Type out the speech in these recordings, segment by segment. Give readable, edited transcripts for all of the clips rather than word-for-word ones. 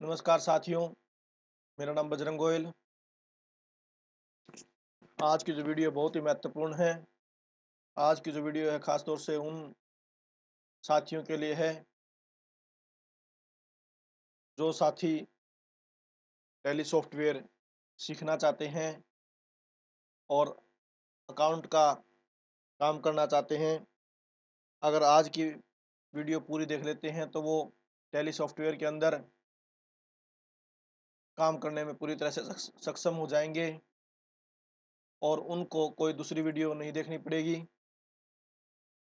नमस्कार साथियों, मेरा नाम बजरंग गोयल। आज की जो वीडियो बहुत ही महत्वपूर्ण है। आज की जो वीडियो है ख़ास तौर से उन साथियों के लिए है जो साथी टैली सॉफ्टवेयर सीखना चाहते हैं और अकाउंट का काम करना चाहते हैं। अगर आज की वीडियो पूरी देख लेते हैं तो वो टैली सॉफ्टवेयर के अंदर काम करने में पूरी तरह से सक्षम हो जाएंगे और उनको कोई दूसरी वीडियो नहीं देखनी पड़ेगी।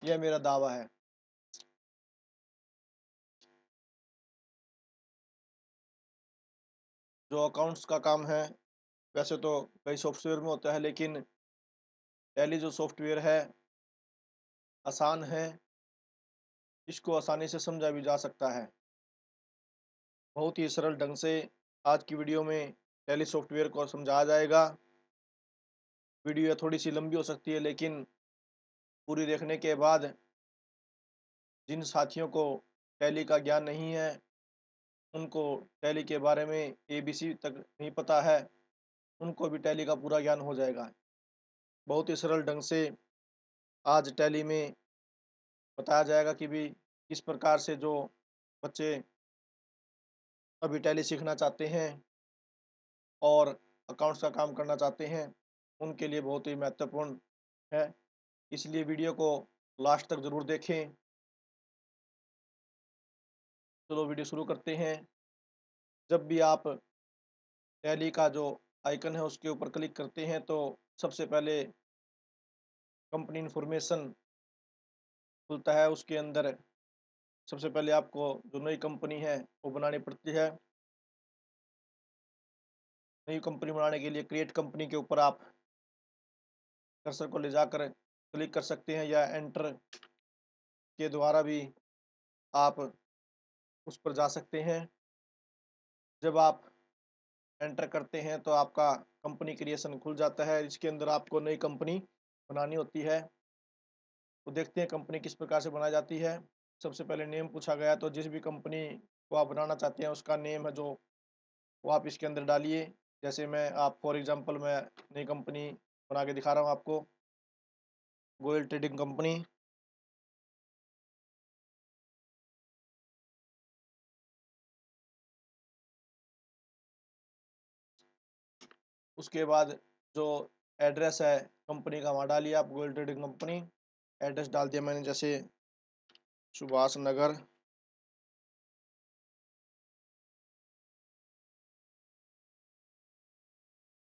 यह मेरा दावा है। जो अकाउंट्स का काम है वैसे तो कई सॉफ्टवेयर में होता है, लेकिन टैली जो सॉफ्टवेयर है आसान है, इसको आसानी से समझा भी जा सकता है। बहुत ही सरल ढंग से आज की वीडियो में टैली सॉफ्टवेयर को समझाया जाएगा। वीडियो थोड़ी सी लंबी हो सकती है, लेकिन पूरी देखने के बाद जिन साथियों को टैली का ज्ञान नहीं है, उनको टैली के बारे में एबीसी तक नहीं पता है, उनको भी टैली का पूरा ज्ञान हो जाएगा। बहुत ही सरल ढंग से आज टैली में बताया जाएगा कि भी किस प्रकार से जो बच्चे अभी टैली सीखना चाहते हैं और अकाउंट्स का काम करना चाहते हैं, उनके लिए बहुत ही महत्वपूर्ण है। इसलिए वीडियो को लास्ट तक ज़रूर देखें। चलो वीडियो शुरू करते हैं। जब भी आप टैली का जो आइकन है उसके ऊपर क्लिक करते हैं तो सबसे पहले कंपनी इन्फॉर्मेशन खुलता है। उसके अंदर सबसे पहले आपको जो नई कंपनी है वो बनानी पड़ती है। नई कंपनी बनाने के लिए क्रिएट कंपनी के ऊपर आप कर्सर को ले जाकर क्लिक कर सकते हैं, या एंटर के द्वारा भी आप उस पर जा सकते हैं। जब आप एंटर करते हैं तो आपका कंपनी क्रिएशन खुल जाता है। इसके अंदर आपको नई कंपनी बनानी होती है। तो देखते हैं कंपनी किस प्रकार से बनाई जाती है। सबसे पहले नेम पूछा गया, तो जिस भी कंपनी को आप बनाना चाहते हैं उसका नेम है जो वो आप इसके अंदर डालिए। जैसे मैं आप फॉर एग्जांपल मैं नई कंपनी बना के दिखा रहा हूँ आपको, गोयल ट्रेडिंग कंपनी। उसके बाद जो एड्रेस है कंपनी का वहाँ डालिए आप, गोयल ट्रेडिंग कंपनी। एड्रेस डाल दिया मैंने, जैसे सुभाष नगर,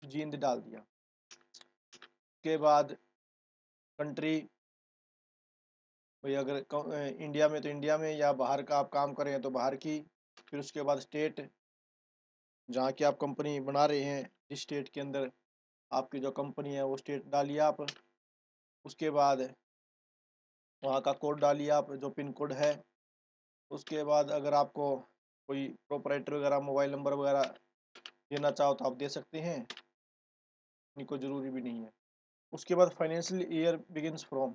जींद डाल दिया। उसके बाद कंट्री, भाई अगर इंडिया में तो इंडिया में, या बाहर का आप काम कर रहे हैं तो बाहर की। फिर उसके बाद स्टेट जहाँ की आप कंपनी बना रहे हैं, जिस स्टेट के अंदर आपकी जो कंपनी है वो स्टेट डालिए आप। उसके बाद वहाँ का कोड डालिए आप, जो पिन कोड है। उसके बाद अगर आपको कोई प्रोपराइटर वगैरह मोबाइल नंबर वगैरह देना चाहो तो आप दे सकते हैं, नहीं कोई ज़रूरी भी नहीं है। उसके बाद फाइनेंशियल ईयर बिगिनस फ्रॉम,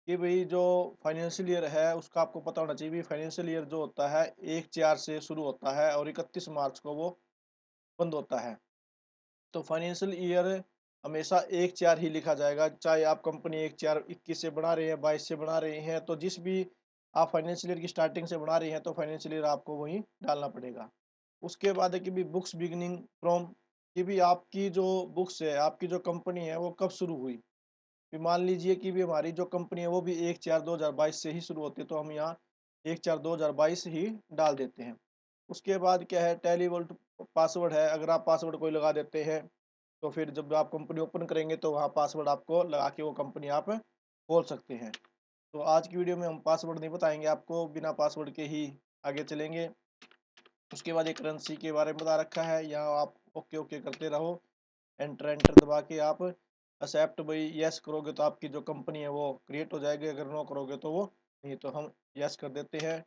कि भाई जो फाइनेंशियल ईयर है उसका आपको पता होना चाहिए। फाइनेंशियल ईयर जो होता है 1/4 से शुरू होता है और 31 मार्च को वो बंद होता है। तो फाइनेंशियल ईयर हमेशा 1/4 ही लिखा जाएगा, चाहे आप कंपनी 1/4/21 से बना रहे हैं, 22 से बना रहे हैं। तो जिस भी आप फाइनेंशियल ईयर की स्टार्टिंग से बना रहे हैं तो फाइनेंशियल ईयर आपको वही डालना पड़ेगा। उसके बाद है कि भी बुक्स बिगिनिंग फ्रॉम, कि भी आपकी जो बुक्स है, आपकी जो कंपनी है वो कब शुरू हुई। भी मान लीजिए कि भी हमारी जो कंपनी है वो भी 1/4/2022 से ही शुरू होती है, तो हम यहाँ 1/4/2022 ही डाल देते हैं। उसके बाद क्या है, टैली वोल्ट पासवर्ड है। अगर आप पासवर्ड कोई लगा देते हैं तो फिर जब आप कंपनी ओपन करेंगे तो वहाँ पासवर्ड आपको लगा के वो कंपनी आप खोल सकते हैं। तो आज की वीडियो में हम पासवर्ड नहीं बताएंगे आपको, बिना पासवर्ड के ही आगे चलेंगे। उसके बाद एक करेंसी के बारे में बता रखा है, यहाँ आप ओके ओके करते रहो। एंटर एंटर दबा के आप एक्सेप्ट भाई यस करोगे तो आपकी जो कंपनी है वो क्रिएट हो जाएगी। अगर नो करोगे तो वो नहीं, तो हम यस कर देते हैं।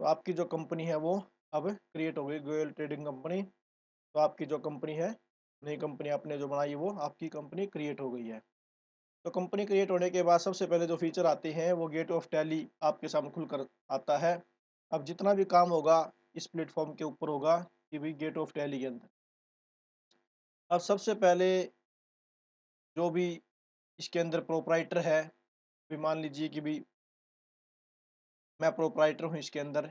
तो आपकी जो कंपनी है वो अब क्रिएट हो गई, गोयल ट्रेडिंग कंपनी। तो आपकी जो कंपनी है, नई कंपनी आपने जो बनाई वो आपकी कंपनी क्रिएट हो गई है। तो कंपनी क्रिएट होने के बाद सबसे पहले जो फीचर आते हैं वो गेट ऑफ टैली आपके सामने खुल कर आता है। अब जितना भी काम होगा इस प्लेटफॉर्म के ऊपर होगा कि भाई गेट ऑफ टैली के अंदर। अब सबसे पहले जो भी इसके अंदर प्रोपराइटर है, भी मान लीजिए कि भाई मैं प्रोपराइटर हूँ इसके अंदर,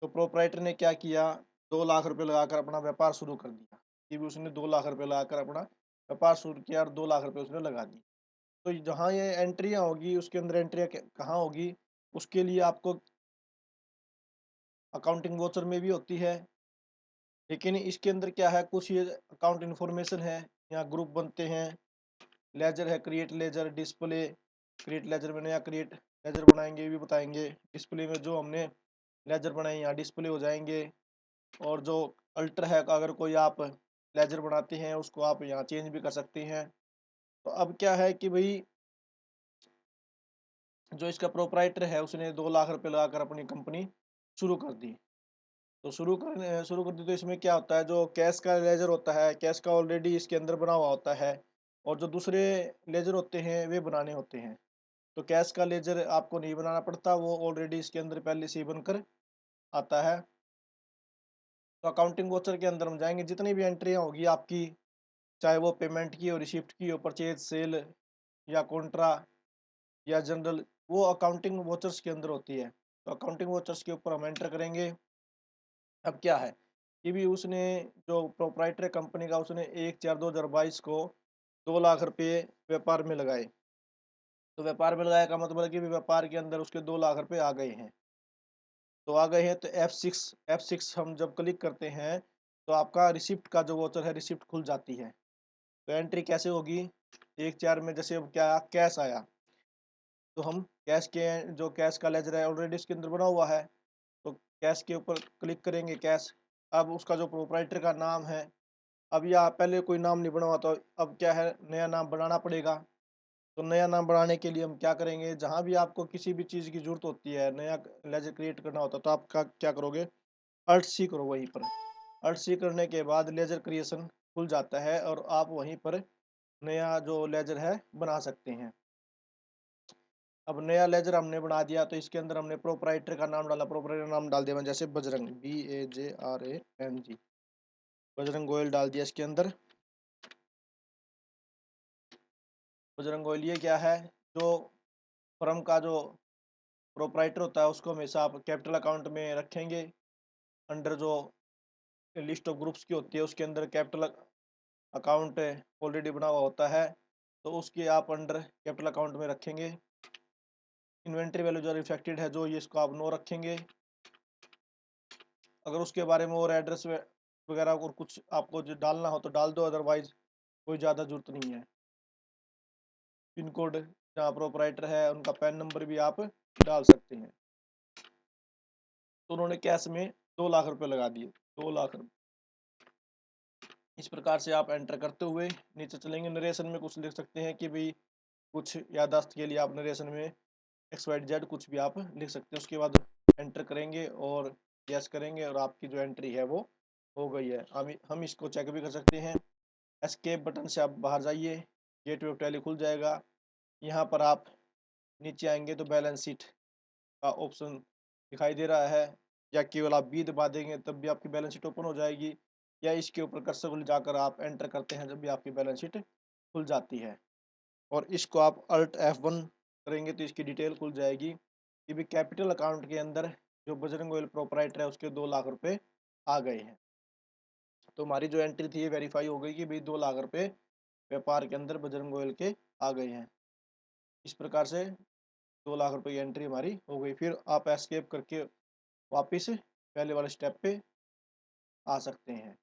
तो प्रोपराइटर ने क्या किया, 2 लाख रुपए लगाकर अपना व्यापार शुरू कर दिया, कि भी उसने 2 लाख रुपए लगाकर अपना व्यापार शुरू किया और 2 लाख रुपए उसने लगा दिए। तो जहाँ ये एंट्रियाँ होगी उसके अंदर एंट्रियाँ कहाँ होगी, उसके लिए आपको अकाउंटिंग वोचर में भी होती है, लेकिन इसके अंदर क्या है, कुछ ये अकाउंट इन्फॉर्मेशन है, यहाँ ग्रुप बनते हैं, लेजर है, create ledger, display, create ledger में नया क्रिएट लेजर बनाएंगे ये भी बताएंगे, डिस्प्ले में जो हमने लेजर बनाए यहाँ डिस्प्ले हो जाएंगे, और जो अल्टर है अगर कोई आप लेजर बनाते हैं उसको आप यहाँ चेंज भी कर सकते हैं। तो अब क्या है कि भाई जो इसका प्रोपराइटर है उसने 2 लाख रुपए लगाकर अपनी कंपनी शुरू कर दी। तो शुरू कर दी तो इसमें क्या होता है, जो कैश का लेजर होता है, कैश का ऑलरेडी इसके अंदर बना हुआ होता है, और जो दूसरे लेजर होते हैं वे बनाने होते हैं। तो कैश का लेजर आपको नहीं बनाना पड़ता, वो ऑलरेडी इसके अंदर पहले से ही बनकर आता है। तो अकाउंटिंग वोचर के अंदर हम जाएंगे, जितनी भी एंट्रियाँ होगी आपकी, चाहे वो पेमेंट की हो, रिसिप्ट की हो, परचेज, सेल या कॉन्ट्रा या जनरल, वो अकाउंटिंग वोचर्स के अंदर होती है। तो अकाउंटिंग वोचर्स के ऊपर हम एंटर करेंगे। अब क्या है कि भी उसने जो प्रोपराइटर कंपनी का उसने 1/4/2022 को 2 लाख रुपए व्यापार में लगाए। तो व्यापार में लगाया का मतलब है कि भी व्यापार के अंदर उसके 2 लाख रुपए आ गए हैं। तो आ गए हैं तो F6 हम जब क्लिक करते हैं तो आपका रिसिप्ट का जो वोचर है रिसिप्ट खुल जाती है। तो एंट्री कैसे होगी, 1/4 में जैसे अब क्या कैश आया, तो हम कैश के जो कैश का लेजर है ऑलरेडी इसके अंदर बना हुआ है, तो कैश के ऊपर क्लिक करेंगे कैश। अब उसका जो प्रोपराइटर का नाम है, अब यहाँ पहले कोई नाम नहीं बना हुआ, तो अब क्या है नया नाम बनाना पड़ेगा। तो नया नाम बनाने के लिए हम क्या करेंगे, जहाँ भी आपको किसी भी चीज़ की ज़रूरत होती है, नया लेजर क्रिएट करना होता है, तो आप क्या करोगे, अल्ट सी करो वहीं पर। अल्ट सी करने के बाद लेजर क्रिएशन खुल जाता है और आप वहीं पर नया जो लेजर है बना सकते हैं। अब नया लेजर हमने बना दिया तो इसके अंदर हमने प्रोपराइटर का नाम डाला, प्रोपराइटर नाम डाल दिया मैं, जैसे बजरंग, BAJRANG, बजरंग गोयल डाल दिया इसके अंदर। बजरंग गोयल ये क्या है, जो फर्म का जो प्रोपराइटर होता है उसको हमेशा आप कैपिटल अकाउंट में रखेंगे। अंडर जो लिस्ट ऑफ ग्रुप्स की होती है उसके अंदर कैपिटल अकाउंट ऑलरेडी बना हुआ होता है, तो उसके आप अंडर कैपिटल अकाउंट में रखेंगे। इन्वेंट्री वैल्यू जो रिफ्लेक्टेड है जो ये, इसको आप नो रखेंगे। अगर उसके बारे में और एड्रेस वगैरह और कुछ आपको जो डालना हो तो डाल दो, अदरवाइज कोई ज़्यादा जरूरत नहीं है। पिन कोड जहाँ प्रोपराइटर है उनका पैन नंबर भी आप डाल सकते हैं। तो उन्होंने कैश में 2 लाख रुपए लगा दिए, 2 लाख रुपए। इस प्रकार से आप एंटर करते हुए नीचे चलेंगे, नरेशन में कुछ लिख सकते हैं कि भाई कुछ याददाश्त के लिए आप नरेशन में XYZ कुछ भी आप लिख सकते हैं। उसके बाद एंटर करेंगे और यस करेंगे और आपकी जो एंट्री है वो हो गई है। हम इसको चेक भी कर सकते हैं। एस्केप बटन से आप बाहर जाइए, गेटवे ऑफ टैली खुल जाएगा। यहाँ पर आप नीचे आएंगे तो बैलेंस शीट का ऑप्शन दिखाई दे रहा है, या केवल आप बी दबा देंगे तब भी आपकी बैलेंस शीट ओपन हो जाएगी, या इसके ऊपर कर्सर को ले जाकर आप एंटर करते हैं जब भी आपकी बैलेंस शीट खुल जाती है। और इसको आप अल्ट F1 करेंगे तो इसकी डिटेल खुल जाएगी कि भी कैपिटल अकाउंट के अंदर जो बजरंग गोयल प्रोपराइटर है उसके 2 लाख रुपए आ गए हैं। तो हमारी जो एंट्री थी ये वेरीफाई हो गई कि भाई 2 लाख रुपए व्यापार के अंदर बजरंग गोयल के आ गए हैं। इस प्रकार से 2 लाख रुपए की एंट्री हमारी हो गई। फिर आप एस्केप करके वापस पहले वाले स्टेप पे आ सकते हैं,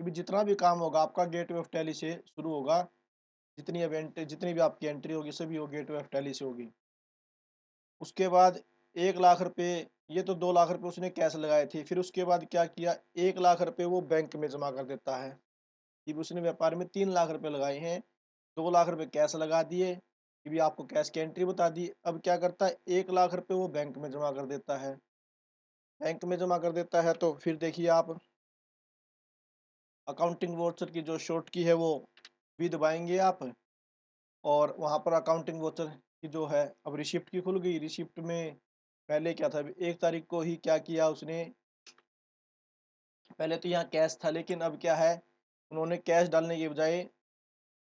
क्योंकि जितना भी काम होगा आपका गेटवे ऑफ टैली से शुरू होगा। जितनी भी आपकी एंट्री होगी सभी वो गेटवे ऑफ टैली से होगी। उसके बाद 1 लाख रुपए, ये तो 2 लाख रुपए उसने कैश लगाए थे, फिर उसके बाद क्या किया, 1 लाख रुपए वो बैंक में जमा कर देता है। कि उसने व्यापार में 3 लाख रुपए लगाए हैं, 2 लाख रुपए कैश लगा दिए, कि भी आपको कैश की एंट्री बता दी। अब क्या करता है, 1 लाख रुपए वो बैंक में जमा कर देता है। बैंक में जमा कर देता है तो फिर देखिए आप अकाउंटिंग वोचर की जो शॉर्ट की है वो भी दबाएंगे आप, और वहाँ पर अकाउंटिंग वोचर की जो है अब रिसिप्ट की खुल गई। रिसिप्ट में पहले क्या था, 1 तारीख को ही क्या किया उसने, पहले तो यहाँ कैश था, लेकिन अब क्या है, उन्होंने कैश डालने के बजाय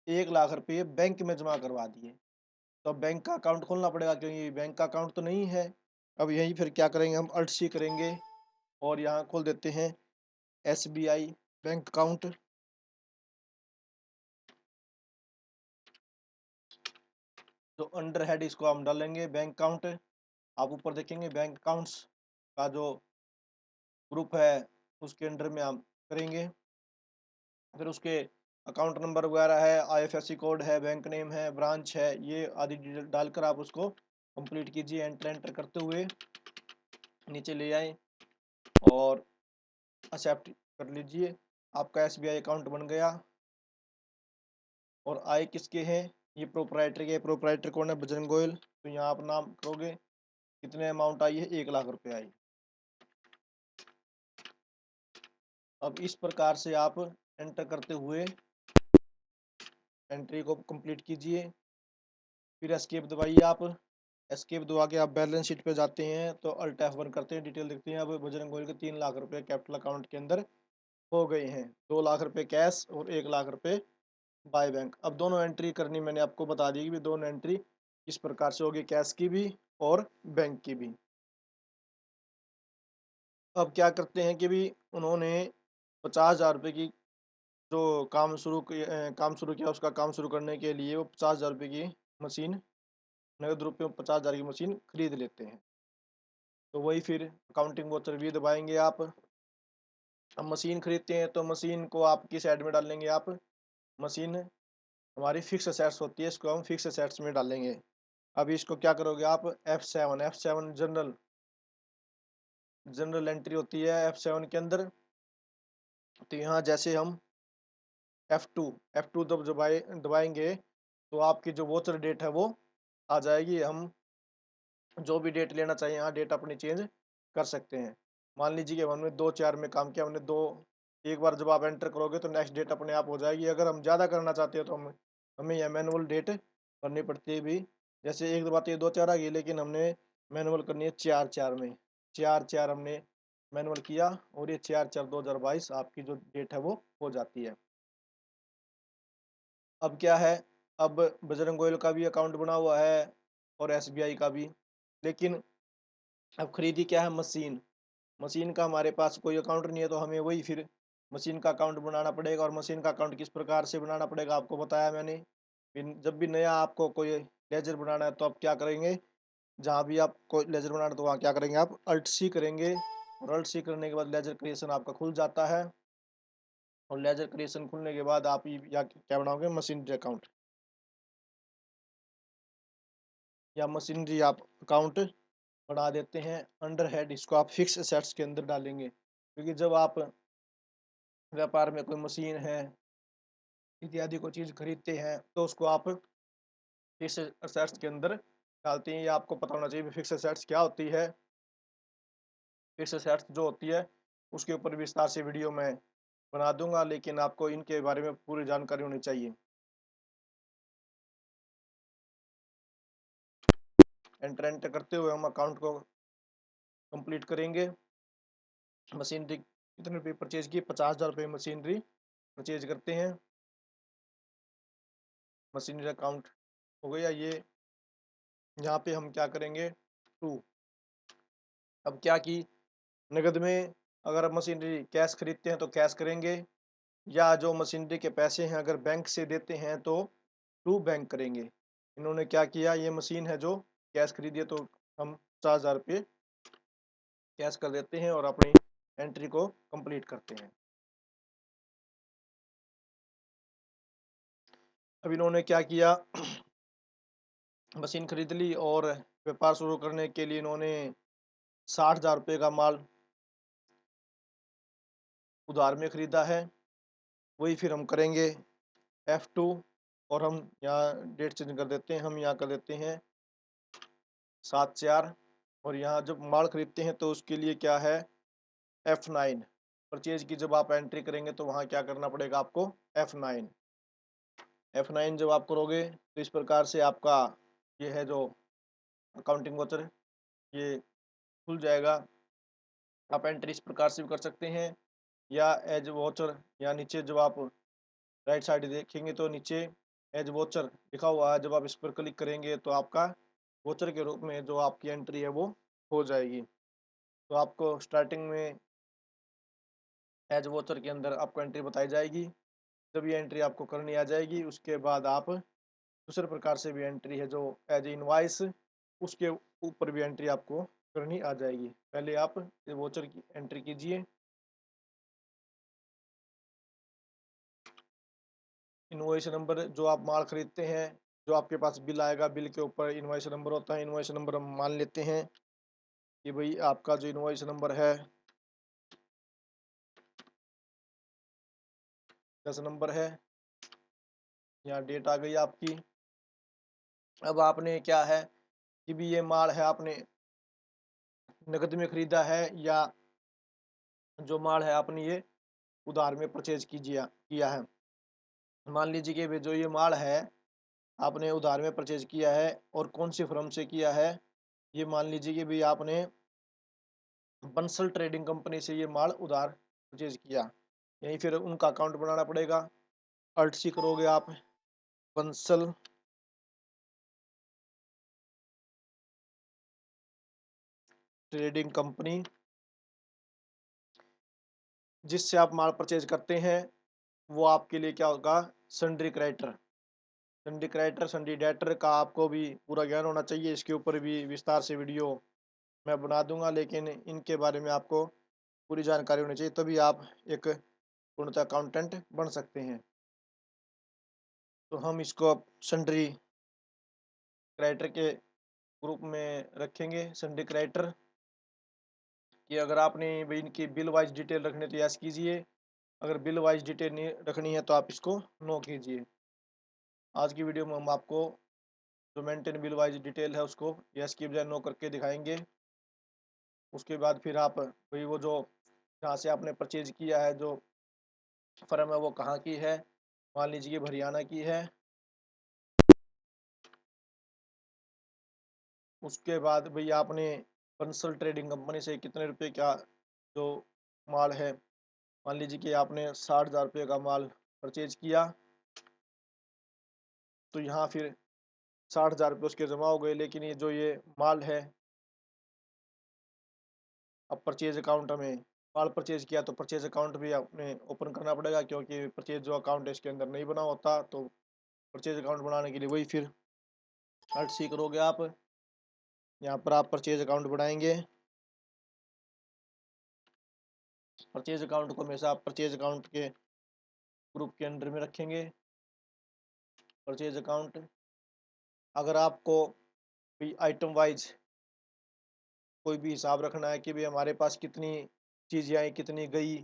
1 लाख रुपये बैंक में जमा करवा दिए। तो अब बैंक का अकाउंट खोलना पड़ेगा, क्योंकि बैंक का अकाउंट तो नहीं है। अब यही फिर क्या करेंगे, हम अल्ट सी करेंगे और यहाँ खोल देते हैं SBI बैंक अकाउंट। जो अंडर हेड इसको हम डालेंगे बैंक अकाउंट। आप ऊपर देखेंगे बैंक अकाउंट्स का जो ग्रुप है उसके अंडर में हम करेंगे। फिर उसके अकाउंट नंबर वगैरह है, IFSC कोड है, बैंक नेम है, ब्रांच है, ये आदि डिटेल डालकर आप उसको कंप्लीट कीजिए। एंटर एंटर करते हुए नीचे ले आए और एक्सेप्ट कर लीजिए। आपका SBI अकाउंट बन गया। और आय किसके हैं, ये प्रोपराइटर के, प्रोपराइटर कौन है, बजरंग गोयल। तो यहाँ आप नाम करोगे, कितने अमाउंट आई है, 1 लाख रुपए आई। अब इस प्रकार से आप एंटर करते हुए एंट्री को कंप्लीट कीजिए। फिर एस्केप दबाइए। आप एस्केप दबा के आप बैलेंस शीट पे जाते हैं तो अल्ट F1 करते हैं, डिटेल देखते हैं। अब बजरंग गोयल के 3 लाख रुपए कैपिटल अकाउंट के अंदर हो गए हैं। 2 लाख रुपए कैश और 1 लाख रुपए बाय बैंक। अब दोनों एंट्री करनी मैंने आपको बता दी कि दोनों एंट्री किस प्रकार से होगी, कैश की भी और बैंक की भी। अब क्या करते हैं कि भी उन्होंने 50,000 रुपये की जो काम शुरू किया, उसका काम शुरू करने के लिए वो 50,000 रुपये की मशीन, नगद रुपये में 50,000 की मशीन खरीद लेते हैं। तो वही फिर अकाउंटिंग वोचर भी दबाएंगे आप। अब मशीन खरीदते हैं तो मशीन को आप किस साइड में डालेंगे, आप मशीन हमारी फिक्स असेट्स होती है, इसको हम फिक्स असेट्स में डालेंगे। अभी इसको क्या करोगे आप, F7 जनरल एंट्री होती है F7 के अंदर। तो यहाँ जैसे हम F2 जब दबाएंगे तो आपकी जो वोचर डेट है वो आ जाएगी। हम जो भी डेट लेना चाहिए यहाँ डेट अपनी चेंज कर सकते हैं। मान लीजिए कि हमने 2/4 में काम किया, हमने दो, एक बार जब आप एंटर करोगे तो नेक्स्ट डेट अपने आप हो जाएगी। अगर हम ज़्यादा करना चाहते हैं तो हमें यह मैनुअल डेट करनी पड़ती है भी। जैसे एक दबाते 2/4 आ गई, लेकिन हमने मैनुअल करनी है 4/4 में। 4/4 हमने मैनुअल किया और ये 4/4/2022 आपकी जो डेट है वो हो जाती है। अब क्या है, अब बजरंग गोयल का भी अकाउंट बना हुआ है और SBI का भी। लेकिन अब खरीदी क्या है, मशीन। मशीन का हमारे पास कोई अकाउंट नहीं है, तो हमें वही फिर मशीन का अकाउंट बनाना पड़ेगा। और मशीन का अकाउंट किस प्रकार से बनाना पड़ेगा आपको बताया मैंने। फिर जब भी नया आपको कोई लेजर बनाना है तो आप क्या करेंगे, जहाँ भी आपको लेजर बनाना है तो वहाँ क्या करेंगे, आप अल्ट सी करेंगे। और अल्ट सी करने के बाद लेजर क्रिएशन आपका खुल जाता है। और लेजर क्रिएशन खुलने के बाद आप या क्या बनाओगे, मशीनरी अकाउंट या मशीनरी आप अकाउंट बढ़ा देते हैं। अंडर हेड इसको आप फिक्स एसेट्स के अंदर डालेंगे, क्योंकि जब आप व्यापार में कोई मशीन है इत्यादि कोई चीज़ खरीदते हैं तो उसको आप फिक्स एसेट्स के अंदर डालते हैं। ये आपको पता होना चाहिए फिक्स एसेट्स क्या होती है। फिक्स एसेट्स जो होती है उसके ऊपर विस्तार से वीडियो मैं बना दूंगा, लेकिन आपको इनके बारे में पूरी जानकारी होनी चाहिए। एंटर एंटर करते हुए हम अकाउंट को कंप्लीट करेंगे। मशीनरी कितने रुपये परचेज की, 50,000 रुपये मशीनरी परचेज करते हैं। मशीनरी अकाउंट हो गया ये। यहाँ पे हम क्या करेंगे, 2। अब क्या की, नगद में अगर आप मशीनरी कैश खरीदते हैं तो कैश करेंगे, या जो मशीनरी के पैसे हैं अगर बैंक से देते हैं तो टू बैंक करेंगे। इन्होंने क्या किया, ये मशीन है जो कैश खरीदिए तो हम 50,000 रुपये कैश कर देते हैं और अपनी एंट्री को कंप्लीट करते हैं। अब इन्होंने क्या किया, मशीन खरीद ली और व्यापार शुरू करने के लिए इन्होंने 60,000 रुपये का माल उधार में खरीदा है। वही फिर हम करेंगे F2 और हम यहाँ डेट चेंज कर देते हैं। हम यहाँ कर देते हैं 7/4। और यहाँ जब माल खरीदते हैं तो उसके लिए क्या है, F9। परचेज की जब आप एंट्री करेंगे तो वहाँ क्या करना पड़ेगा आपको, F9 जब आप करोगे तो इस प्रकार से आपका ये है जो अकाउंटिंग वोचर ये खुल जाएगा। आप एंट्री इस प्रकार से भी कर सकते हैं। या एज वॉचर, या नीचे जब आप राइट साइड देखेंगे तो नीचे एज वॉचर लिखा हुआ है, जब आप इस पर क्लिक करेंगे तो आपका वॉचर के रूप में जो आपकी एंट्री है वो हो जाएगी। तो आपको स्टार्टिंग में एज वॉचर के अंदर आपको एंट्री बताई जाएगी। जब ये एंट्री आपको करनी आ जाएगी, उसके बाद आप दूसरे प्रकार से भी एंट्री है जो एज इनवाइस, उसके ऊपर भी एंट्री आपको करनी आ जाएगी। पहले आप वॉचर की एंट्री कीजिए। इनवॉइस नंबर, जो आप माल खरीदते हैं, जो आपके पास बिल आएगा, बिल के ऊपर इनवॉइस नंबर होता है। इनवॉइस नंबर हम मान लेते हैं कि भाई आपका जो इनवॉइस नंबर है 10 नंबर है। यहाँ डेट आ गई आपकी। अब आपने क्या है कि भी ये माल है आपने नकद में खरीदा है, या जो माल है आपने ये उधार में परचेज किया है। मान लीजिए कि जो ये माल है आपने उधार में परचेज किया है, और कौन सी फर्म से किया है, ये मान लीजिए कि भाई आपने बंसल ट्रेडिंग कंपनी से ये माल उधार परचेज किया। यहीं फिर उनका अकाउंट बनाना पड़ेगा। अल्ट सी करोगे आप, बंसल ट्रेडिंग कंपनी, जिससे आप माल परचेज करते हैं, वो आपके लिए क्या होगा, sundry creditor. Sundry creditor, sundry debtor का आपको भी पूरा ज्ञान होना चाहिए। इसके ऊपर भी विस्तार से वीडियो मैं बना दूंगा, लेकिन इनके बारे में आपको पूरी जानकारी होनी चाहिए, तभी आप एक पूर्णतः अकाउंटेंट बन सकते हैं। तो हम इसको अब सन्ड्री क्रेडिटर के ग्रुप में रखेंगे। सन्ड्री क्रेडिटर कि अगर आपने भी इनकी बिल वाइज डिटेल रखनी है तो यस कीजिए, अगर बिल वाइज डिटेल नहीं रखनी है तो आप इसको नो कीजिए। आज की वीडियो में हम आपको जो मेंटेन बिल वाइज डिटेल है उसको यस की बजाय नो करके दिखाएंगे। उसके बाद फिर आप वही वो जो जहाँ से आपने परचेज किया है, जो फर्म है वो कहाँ की है, मान लीजिए कि हरियाणा की है। उसके बाद भैया आपने बंसल ट्रेडिंग कंपनी से कितने रुपए का जो माल है, मान लीजिए कि आपने 60,000 रुपये का माल परचेज किया, तो यहाँ फिर 60,000 रुपये उसके जमा हो गए। लेकिन ये माल है, अब परचेज अकाउंट में माल परचेज किया तो परचेज अकाउंट भी आपने ओपन करना पड़ेगा, क्योंकि परचेज जो अकाउंट है इसके अंदर नहीं बना होता। तो परचेज अकाउंट बनाने के लिए वही फिर अल्ट सी करोगे आप, यहाँ पर आप परचेज अकाउंट बनाएंगे। परचेज अकाउंट को हमेशा आप परचेज अकाउंट के ग्रुप के अंडर में रखेंगे। परचेज अकाउंट, अगर आपको भी आइटम वाइज कोई भी हिसाब रखना है कि भाई हमारे पास कितनी चीज़ें आई, कितनी गई,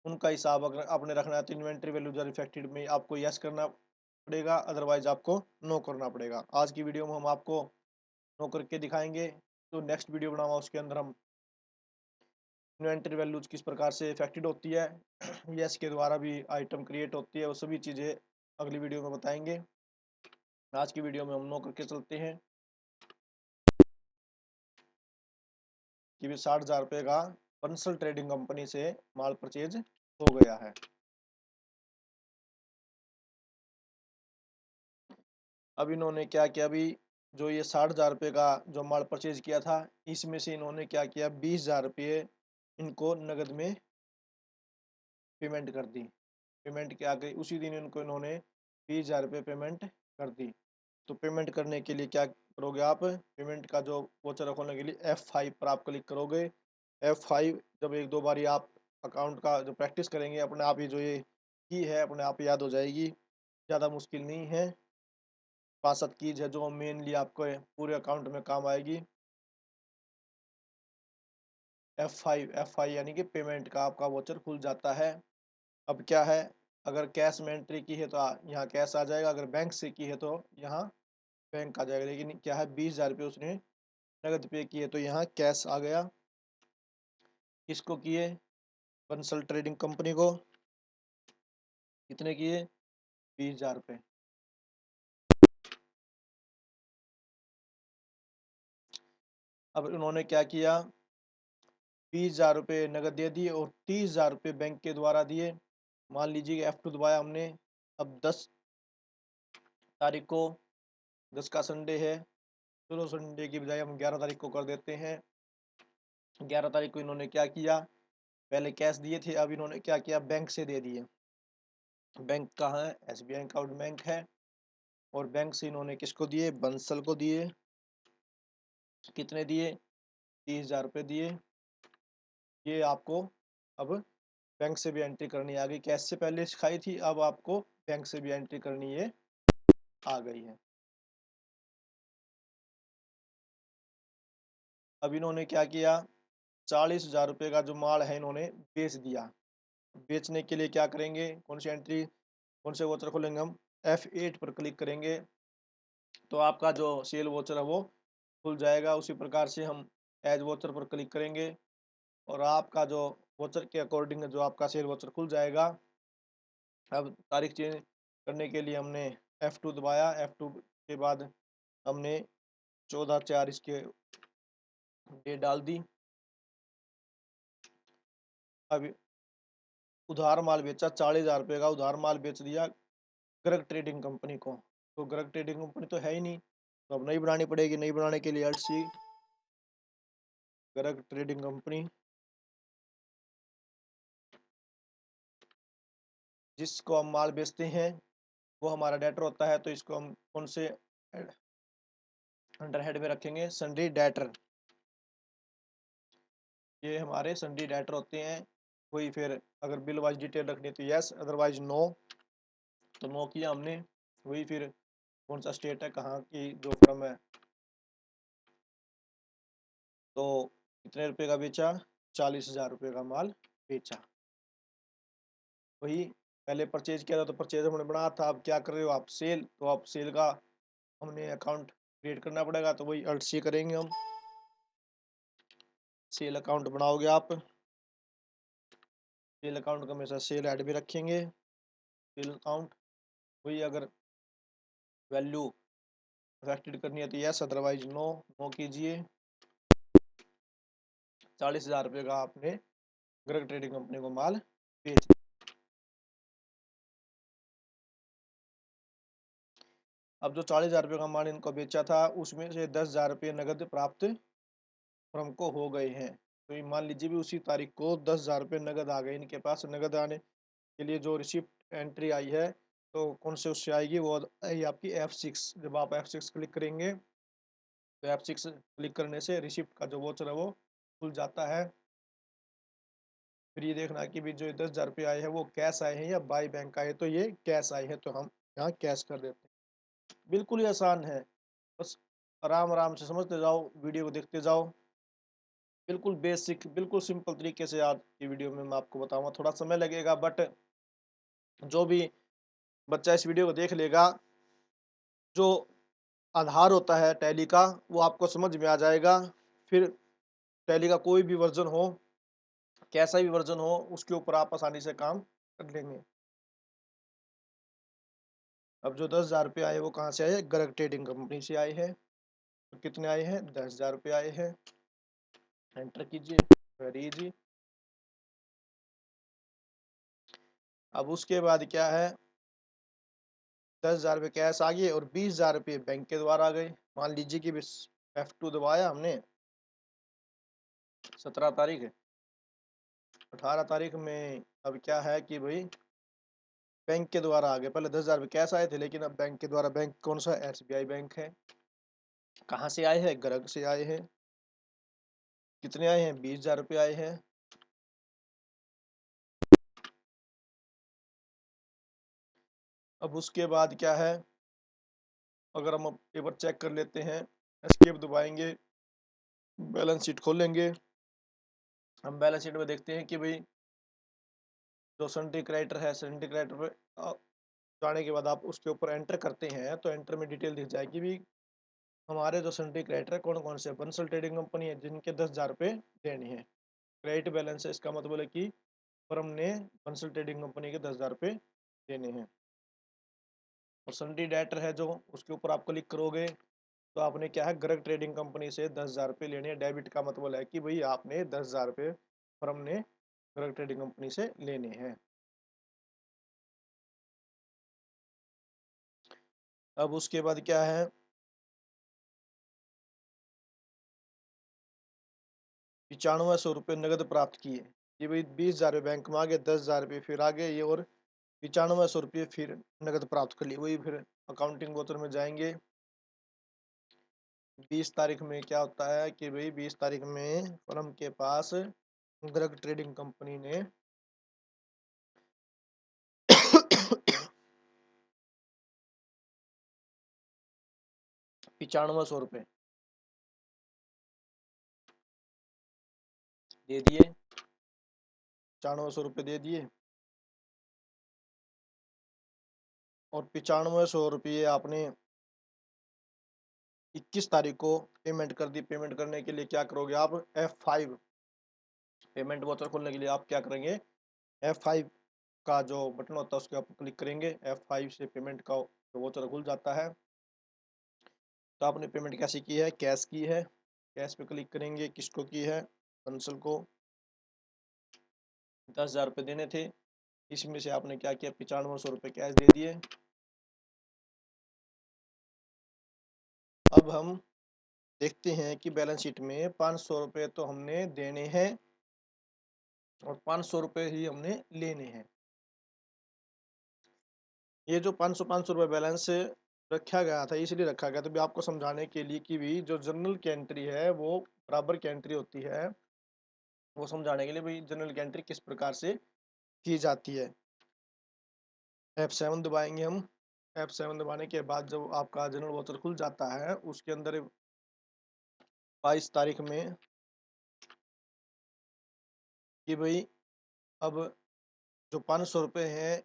उनका हिसाब अगर आपने रखना है तो इन्वेंट्री वैल्यूज आर इफेक्टेड में आपको यस करना पड़ेगा, अदरवाइज आपको नो करना पड़ेगा। आज की वीडियो में हम आपको नो करके दिखाएंगे। तो नेक्स्ट वीडियो बनाऊंगा उसके अंदर हम इन्वेंट्री वैल्यूज किस प्रकार से इफेक्टेड होती है, यस के द्वारा भी आइटम क्रिएट होती है, वो सभी चीज़ें अगली वीडियो में बताएंगे। आज की वीडियो में हम नो करके चलते हैं कि भी 60,000 रुपये का बंसल ट्रेडिंग कंपनी से माल परचेज हो गया है। अब इन्होंने क्या किया, अभी जो ये 60,000 रुपये का जो माल परचेज किया था, इसमें से इन्होंने क्या किया, 20,000 रुपये इनको नगद में पेमेंट कर दी। पेमेंट क्या गई, उसी दिन इनको इन्होंने 20,000 रुपये पेमेंट कर दी। तो पेमेंट करने के लिए क्या करोगे आप, पेमेंट का जो वोचर खोलने के लिए F5 पर आप क्लिक करोगे। F5 जब एक दो बारी आप अकाउंट का जो प्रैक्टिस करेंगे, अपने आप ही जो ये की है अपने आप याद हो जाएगी, ज़्यादा मुश्किल नहीं है। 5-7 कीज है जो मेनली आपको पूरे अकाउंट में काम आएगी। F5 यानी कि पेमेंट का आपका वोचर खुल जाता है। अब क्या है, अगर कैश में एंट्री की है तो यहाँ कैश आ जाएगा, अगर बैंक से की है तो यहाँ बैंक आ जाएगा। लेकिन क्या है, 20,000 रुपये उसने नगद पे किए तो यहाँ कैश आ गया। किसको किए, बंसल ट्रेडिंग कंपनी को। कितने किए, 20,000 रुपये। अब उन्होंने क्या किया, 20,000 रुपये नगद दे दिए और 30,000 रुपये बैंक के द्वारा दिए। मान लीजिए F2 दबाया हमने। अब 10 तारीख को, 10 का संडे है, चलो संडे की बजाय हम 11 तारीख को कर देते हैं। 11 तारीख को इन्होंने क्या किया, पहले कैश दिए थे, अब इन्होंने क्या किया, बैंक से दे दिए। बैंक कहाँ है, SBI अकाउंट बैंक है, और बैंक से इन्होंने किसको दिए, बंसल को दिए। कितने दिए, 30,000 रुपये दिए। ये आपको अब बैंक से भी एंट्री करनी आ गई। कैश से पहले सिखाई थी, अब आपको बैंक से भी एंट्री करनी है आ गई है। अब इन्होंने क्या किया, 40,000 रुपये का जो माल है इन्होंने बेच दिया। बेचने के लिए क्या करेंगे, कौन सी एंट्री, कौन से वोचर खोलेंगे, हम F8 पर क्लिक करेंगे तो आपका जो सेल वोचर है वो खुल जाएगा। उसी प्रकार से हम एज वोचर पर क्लिक करेंगे और आपका जो वोचर के अकॉर्डिंग जो आपका सेल वोचर खुल जाएगा। अब तारीख चेंज करने के लिए हमने F2 दबाया। F2 के बाद हमने 14/4 इसके डेट डाल दी। अब उधार माल बेचा, 40,000 रुपये का उधार माल बेच दिया ग्रग ट्रेडिंग कंपनी को। तो ग्रग ट्रेडिंग कंपनी तो है ही नहीं, तो अब नई बनानी पड़ेगी। नई बनाने के लिए LC ग्रग ट्रेडिंग कंपनी, जिसको हम माल बेचते हैं वो हमारा डेटर होता है, तो इसको हम कौन से अंडर हेड में रखेंगे, सन्ड्री डेटर। ये हमारे सन्ड्री डेटर होते हैं। वही फिर अगर बिल वाइज डिटेल रखनी है तो यस, अदरवाइज नो। तो नो किया हमने। वही फिर कौन सा स्टेट है, कहाँ की जो फर्म है, तो कितने रुपए का बेचा, 40,000 रुपये का माल बेचा। वही पहले परचेज किया था तो परचेज हमने बनाया था। अब क्या कर रहे हो आप, सेल, तो आप सेल का हमने अकाउंट क्रिएट करना पड़ेगा, तो वही Alt C करेंगे हम। सेल अकाउंट बनाओगे आप, सेल अकाउंट का हमेशा सेल ऐड भी रखेंगे। सेल अकाउंट वही, अगर वैल्यू अफेक्टेड करनी है तो यस, अदरवाइज नो। नो कीजिए। 40,000 रुपये का आपने ग्रग ट्रेडिंग कंपनी को माल बेच। अब जो 40,000 रुपये का माल इनको बेचा था उसमें से 10,000 रुपये नगद प्राप्त फर्म को हो गए हैं। तो ये मान लीजिए भी उसी तारीख को 10,000 रुपये नगद आ गए इनके पास। नगद आने के लिए जो रिसिप्ट एंट्री आई है तो कौन से उससे आएगी, वो आई आपकी F6। जब आप F6 क्लिक करेंगे तो F6 क्लिक करने से रिसिप्ट का जो वोचर है वो खुल जाता है। फिर ये देखना कि भी जो 10,000 रुपये आए हैं वो कैश आए हैं या बाई बैंक आए, तो ये कैश आए हैं तो हम यहाँ कैश कर देते हैं। बिल्कुल ही आसान है, बस आराम आराम से समझते जाओ, वीडियो को देखते जाओ। बिल्कुल बेसिक, बिल्कुल सिंपल तरीके से आज की वीडियो में मैं आपको बताऊंगा। थोड़ा समय लगेगा बट जो भी बच्चा इस वीडियो को देख लेगा, जो आधार होता है टैली का वो आपको समझ में आ जाएगा। फिर टैली का कोई भी वर्जन हो, कैसा भी वर्जन हो, उसके ऊपर आप आसानी से काम कर लेंगे। अब जो 10,000 रुपये आए वो कहाँ से आए, ग्रग ट्रेडिंग कंपनी से आए हैं। तो कितने आए हैं, 10,000 रुपये आए हैं। एंटर कीजिए, वेरी इजी। अब उसके बाद क्या है, 10,000 रुपये कैश आ गए और 20,000 रुपये बैंक के द्वारा आ गए। मान लीजिए कि F2 दबाया हमने, 17 तारीख है, 18 तारीख में अब क्या है कि भाई बैंक के द्वारा आ गए। पहले 10,000 रुपये कैश आए थे, लेकिन अब बैंक के द्वारा। बैंक कौन सा, SBI बैंक है। कहाँ से आए हैं, ग्रग से आए हैं। कितने आए हैं, 20,000 रुपये आए हैं। अब उसके बाद क्या है, अगर हम अब एक बार चेक कर लेते हैं, एस्केप दबाएंगे, बैलेंस शीट खोलेंगे। हम बैलेंस शीट में देखते हैं कि भाई जो सन्ड्री क्रेडिटर है, सन्ड्री क्रेडिटर पे जाने के बाद आप उसके ऊपर एंटर करते हैं तो एंटर में डिटेल दिख जाएगी भी हमारे जो सन्ड्री क्रेडिटर है कौन कौन से। बंसल ट्रेडिंग कंपनी है जिनके 10,000 रुपये देने हैं। क्रेडिट बैलेंस है, इसका मतलब है कि फर्म ने बंसल ट्रेडिंग कंपनी के 10,000 रुपये देने हैं। और सन्ड्री डेटर है जो, उसके ऊपर आप क्लिक करोगे तो आपने क्या है, ग्रग ट्रेडिंग कंपनी से 10,000 रुपये लेने हैं। डेबिट का मतलब है कि भाई आपने 10,000 रुपये फर्म ने ग्रग ट्रेडिंग कंपनी से लेने हैं। अब उसके बाद क्या है, 9500 रुपये नगद प्राप्त किए। ये भाई 20,000 रुपये बैंक में आ गए, 10,000 रुपये फिर आ गए, ये और 9500 रुपये फिर नगद प्राप्त कर लिए। वही फिर अकाउंटिंग वोचर में जाएंगे। 20 तारीख में क्या होता है कि भाई 20 तारीख में फर्म के पास ग्रग ट्रेडिंग कंपनी ने 9500 रुपये दे दिए। 9500 रुपये दे दिए और 9500 रुपये आपने 21 तारीख को पेमेंट कर दी। पेमेंट करने के लिए क्या करोगे आप, F5 पेमेंट वाउचर खोलने के लिए आप क्या करेंगे, F5 का जो बटन होता है उसके ऊपर क्लिक करेंगे। F5 से पेमेंट का वाउचर खुल जाता है। तो आपने पेमेंट कैसे की है, कैश की है, कैश पे क्लिक करेंगे। किसको की है, कंसल को 10,000 रुपये देने थे। इसमें से आपने क्या किया, 9500 रुपये कैश दे दिए। अब हम देखते हैं कि बैलेंस शीट में 500 रुपये तो हमने देने हैं और 500 रुपये ही हमने लेने हैं। ये जो 500 रुपये बैलेंस रखा गया था, इसलिए रखा गया था भी आपको समझाने के लिए कि भी जो जनरल की एंट्री है वो बराबर की एंट्री होती है। वो समझाने के लिए भाई जनरल की एंट्री किस प्रकार से की जाती है। F7 दबाएंगे हम। F7 दबाने के बाद जब आपका जनरल वाउचर खुल जाता है, उसके अंदर 22 तारीख में कि भाई अब जो 500 रुपये हैं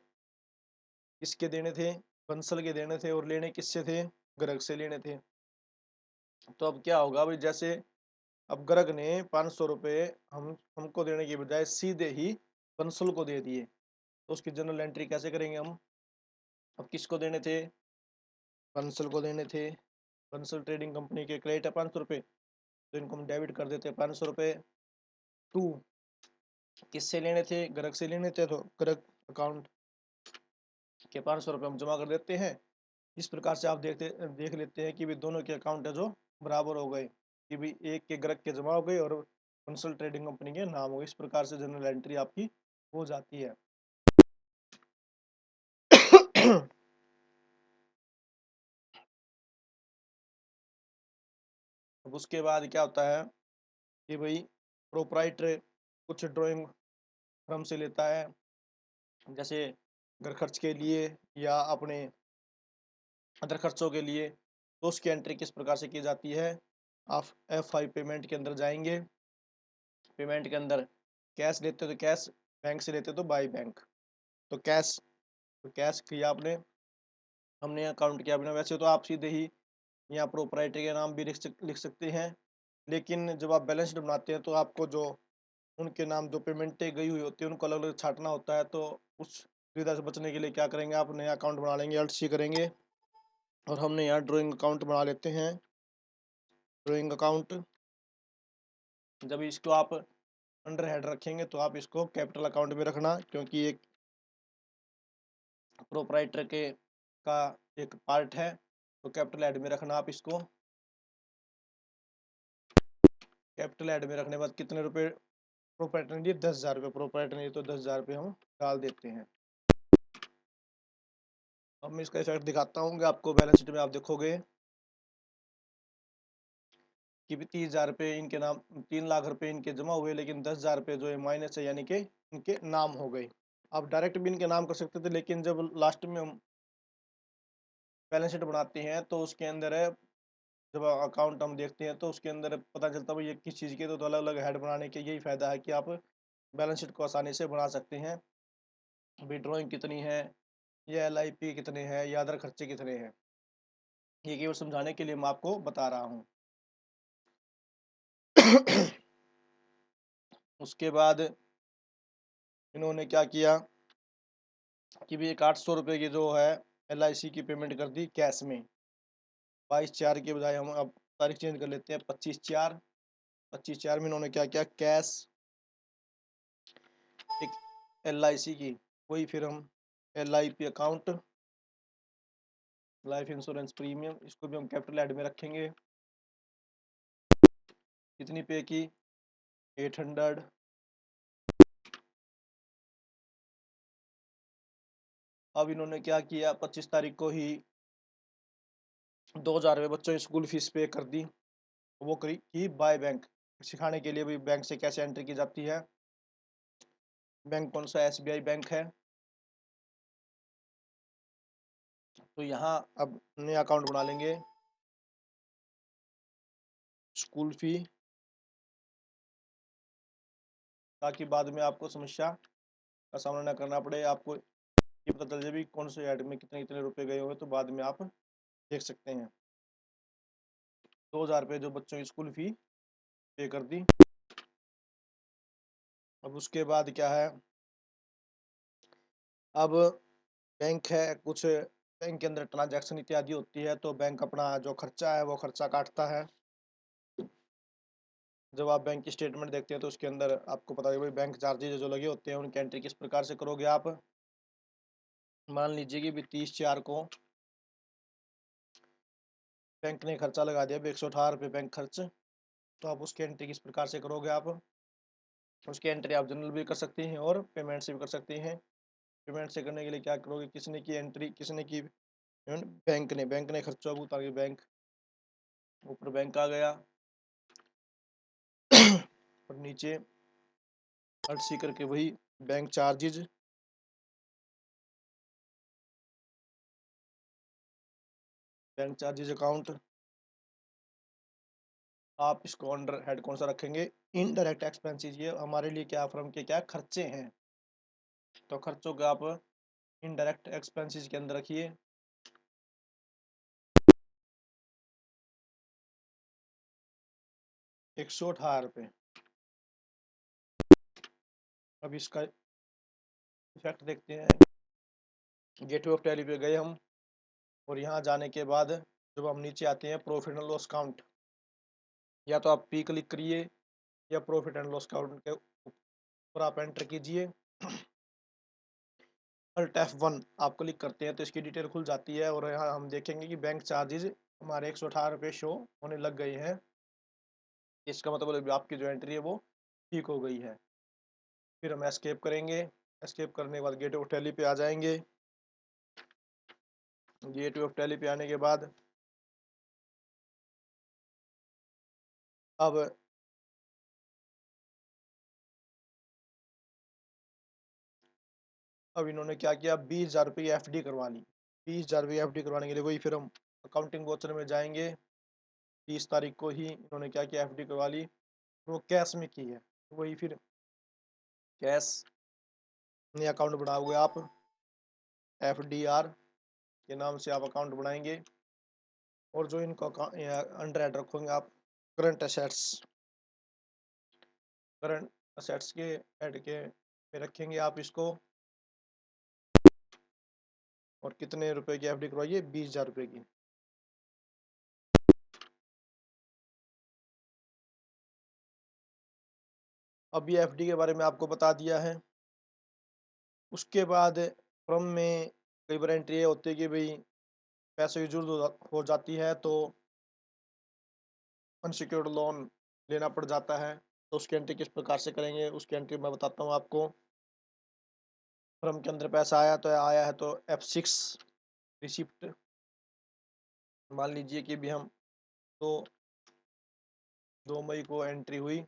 किसके देने थे, बंसल के देने थे और लेने किससे थे, ग्रग से लेने थे। तो अब क्या होगा भाई, जैसे अब ग्रग ने 500 रुपये हमको देने की बजाय सीधे ही बंसल को दे दिए, तो उसकी जनरल एंट्री कैसे करेंगे हम। अब किसको देने थे, बंसल को देने थे। बंसल ट्रेडिंग कंपनी के क्रेडिट है 500 रुपये, तो इनको हम डेबिट कर देते हैं 500 रुपये। टू किससे लेने थे, ग्रग से लेने थे, तो ग्रग अकाउंट के 500 रुपये हम जमा कर देते हैं। इस प्रकार से आप देख लेते हैं कि भी दोनों के अकाउंट है जो बराबर हो गए, कि भी एक के ग्रग के जमा हो गए और कंसल ट्रेडिंग कंपनी के नाम हो गए। इस प्रकार से जनरल एंट्री आपकी हो जाती है। अब उसके बाद क्या होता है कि भाई प्रोपराइटर कुछ ड्राइंग फर्म से लेता है, जैसे घर खर्च के लिए या अपने अदर खर्चों के लिए, तो उसकी एंट्री किस प्रकार से की जाती है। आप F5 पेमेंट के अंदर जाएंगे। पेमेंट के अंदर कैश लेते हो तो कैश, बैंक से लेते हो तो बाई बैंक। तो कैश किया आपने, हमने अकाउंट किया अपना। वैसे तो आप सीधे ही यहाँ प्रोपराइटर के नाम भी लिख सकते हैं, लेकिन जब आप बैलेंस शीट बनाते हैं तो आपको जो उनके नाम जो पेमेंटें गई हुई होती है उनको अलग अलग छाटना होता है। तो उस सुविधा से बचने के लिए क्या करेंगे, आप नया अकाउंट बना लेंगे, Alt+C करेंगे और हमने यहाँ ड्राइंग अकाउंट बना लेते हैं। ड्राइंग अकाउंट, जब इसको आप अंडर हेड रखेंगे तो आप इसको कैपिटल अकाउंट में रखना, क्योंकि एक प्रोपराइटर के का एक पार्ट है, तो कैपिटल हेड में रखना आप इसको। कैपिटल हेड में रखने के बाद कितने रुपए प्रोपराइटर ने दिए, 10,000 रुपये प्रोपराइटर ने, तो 10,000 रुपये हम डाल देते हैं। अब मैं इसका इफेक्ट दिखाता हूँ कि आपको बैलेंस शीट में आप देखोगे कि भी 30,000 रुपये इनके नाम, 3 लाख रुपये इनके जमा हुए, लेकिन 10,000 रुपये जो है माइनस है, यानी कि इनके नाम हो गए। आप डायरेक्ट भी इनके नाम कर सकते थे, लेकिन जब लास्ट में हम बैलेंस शीट बनाते हैं तो उसके अंदर है, जब अकाउंट हम देखते हैं तो उसके अंदर पता चलता है ये किस चीज़ के, तो अलग अलग हेड बनाने के यही फ़ायदा है कि आप बैलेंस शीट को आसानी से बना सकते हैं। विड्रॉइंग कितनी है, या LIP कितने हैं, या अदर खर्चे कितने हैं, ये केवल समझाने के लिए मैं आपको बता रहा हूँ। उसके बाद इन्होंने क्या किया कि भी एक 800 रुपये की जो है LIC की पेमेंट कर दी कैश में। 22/4 के बजाय हम अब तारीख चेंज कर लेते हैं 25/4। 25/4 में इन्होंने क्या किया, कैश एक LIC की, वही फिर हम LIP account, life insurance premium, इसको भी हम कैपिटल ऐड में रखेंगे। कितनी पे की, 800। अब इन्होंने क्या किया, 25 तारीख को ही 2,000 रुपये बच्चों की स्कूल फीस पे कर दी। वो करी की बाय बैंक, सिखाने के लिए भी बैंक से कैसे एंट्री की जाती है। बैंक कौन सा, SBI बैंक है। तो यहाँ अब नया अकाउंट बना लेंगे, स्कूल फी, ताकि बाद में आपको समस्या का सामना न करना पड़े। आपको ये पता चल जाए भी कौन से ऐड में कितने कितने रुपए गए हुए, तो बाद में आप देख सकते हैं। 2,000 रुपये जो बच्चों की स्कूल फी पे कर दी। अब उसके बाद क्या है, अब बैंक है, कुछ बैंक के अंदर ट्रांजैक्शन इत्यादि होती है, तो बैंक अपना जो खर्चा है वो खर्चा काटता है। जब आप बैंक की स्टेटमेंट देखते हैं तो उसके अंदर आपको पता है बैंक चार्जेज जो लगे होते हैं उनकी एंट्री किस प्रकार से करोगे आप। मान लीजिए कि 30/4 को बैंक ने खर्चा लगा दिया 118 रुपये बैंक खर्च, तो आप उसकी एंट्री किस प्रकार से करोगे आप। उसकी एंट्री आप जनरल भी कर सकते हैं और पेमेंट से भी कर सकते हैं। पेमेंट से करने के लिए क्या करोगे, किसने की एंट्री, किसने की पेमेंट, बैंक ने खर्चा को उतार के बैंक, ऊपर बैंक आ गया और नीचे अल्ट सी करके वही bank charges, bank charges account. आप इसको अंडर हेड कौन सा रखेंगे, इनडायरेक्ट एक्सपेंसेस। ये हमारे लिए क्या, फर्म के क्या खर्चे हैं, तो खर्चों को आप इनडायरेक्ट एक्सपेंसेस के अंदर रखिए। 118 रुपये। अब इसका इफेक्ट देखते हैं। गेटवे ऑफ टैली पे गए हम, और यहाँ जाने के बाद जब हम नीचे आते हैं प्रॉफिट एंड लॉस काउंट, या तो आप P क्लिक करिए या प्रॉफिट एंड लॉस काउंट के ऊपर आप एंटर कीजिए। अल्ट F1 आप क्लिक करते हैं तो इसकी डिटेल खुल जाती है, और यहाँ हम देखेंगे कि बैंक चार्जेज हमारे 118 रुपये शो होने लग गए हैं। इसका मतलब आपकी जो एंट्री है वो ठीक हो गई है। फिर हम एस्केप करेंगे। एस्केप करने के बाद गेटवे ऑफ टैली पे आ जाएंगे। गेटवे ऑफ टैली पे आने के बाद अब इन्होंने क्या किया, 20,000 रुपये की FD करवा ली। 20,000 रुपये FD करवाने के लिए वही फिर हम अकाउंटिंग वाउचर में जाएंगे। 30 तारीख को ही इन्होंने क्या किया, FD करवा ली, वो कैश में की है। वही फिर कैश नया अकाउंट बनाओगे आप, FDR के नाम से आप अकाउंट बनाएंगे, और जो इनको अंडर एड रखोगे आप करंट असेट्स, करंट असेट्स के ऐड के पे रखेंगे आप इसको। और कितने रुपए की FD करवाइए, 20,000 रुपये की। अब ये FD के बारे में आपको बता दिया है। उसके बाद फर्म में कई बार एंट्री ये होती है कि भाई पैसे की जरूरत हो जाती है, तो अनसिक्योर्ड लोन लेना पड़ जाता है, तो उसकी एंट्री किस प्रकार से करेंगे, उसकी एंट्री मैं बताता हूँ आपको। फर्म के अंदर पैसा आया है तो F6 रिसिप्ट, मान लीजिए कि भी हम तो 2 मई को एंट्री हुई।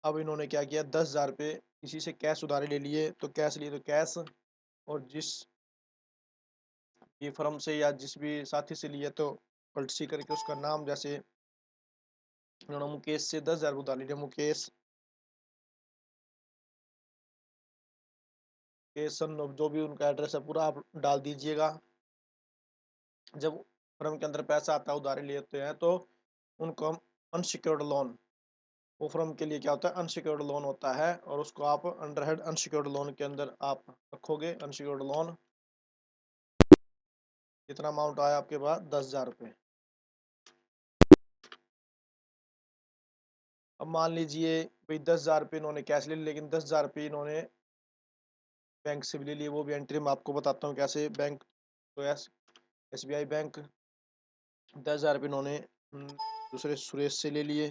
अब इन्होंने क्या किया, 10,000 रुपये किसी से कैश उधारी ले लिए, तो कैश लिए तो कैश, और जिस ये फर्म से या जिस भी साथी से लिए तो पलट सी करके उसका नाम, जैसे उन्होंने मुकेश से 10,000 उधार लिया, मुकेश के सन, जो भी उनका एड्रेस है पूरा आप डाल दीजिएगा। जब फर्म के अंदर पैसा आता है उधारी लेते हैं तो उनको हम अनसिक्योर्ड लोन, वो फर्म के लिए क्या होता है, अनसिक्योर्ड लोन होता है, और उसको आप अंडर हेड अनसिक्योर्ड लोन के अंदर आप रखोगे, अनसिक्योर्ड लोन। कितना अमाउंट आया आपके पास? 10,000 रुपये। अब मान लीजिए भाई 10,000 रुपये इन्होंने कैश ले लिए, लेकिन 10,000 रुपये इन्होंने बैंक से भी ले लिए, वो भी एंट्री मैं आपको बताता हूँ कैसे। बैंक तो SBI बैंक 10,000 रुपये इन्होंने दूसरे सुरेश से ले लिए।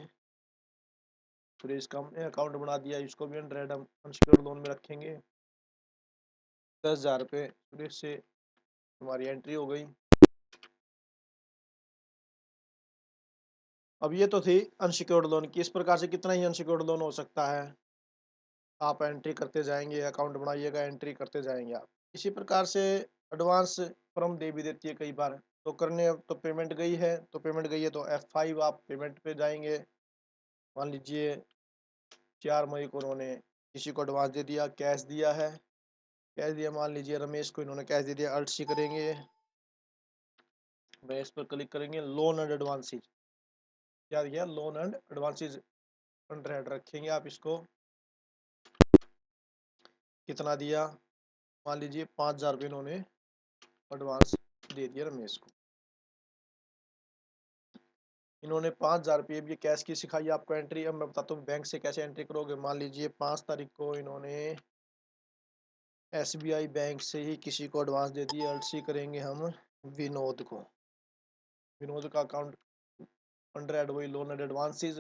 सुरेश का हमने अकाउंट बना दिया, इसको भी अंडर अनसिक्योर्ड लोन में रखेंगे। 10,000 रुपये सुरेश से हमारी एंट्री हो गई। अब ये तो थी अनसिक्योर्ड लोन की। इस प्रकार से कितना ही अनसिक्योर्ड लोन हो सकता है, आप एंट्री करते जाएंगे, अकाउंट बनाइएगा, एंट्री करते जाएंगे आप। इसी प्रकार से एडवांस फर्म दे भी देती है कई बार। तो करने तो पेमेंट गई है, तो पेमेंट गई है तो F5 आप पेमेंट पे जाएंगे। मान लीजिए 4 मई को उन्होंने किसी को एडवांस दे दिया, कैश दिया है, कैश दिया, मान लीजिए रमेश को इन्होंने कैश दे दिया। अल्ट सी करेंगे, रमेश पर क्लिक करेंगे, लोन एंड एडवांसेज, क्या दिया? Loan and advances under head रखेंगे आप इसको। कितना दिया? मान लीजिए 5,000 रुपये इन्होंने एडवांस दे दिया रमेश को। इन्होंने 5,000 रुपये, ये कैश की सिखाई आपको एंट्री। अब मैं बताता हूँ बैंक से कैसे एंट्री करोगे। मान लीजिए 5 तारीख को इन्होंने SBI बैंक से ही किसी को एडवांस दे दिए। अल्ट सी करेंगे हम, विनोद को। विनोद का अकाउंट अंडर एड वही लोन एंड एडवांसेज।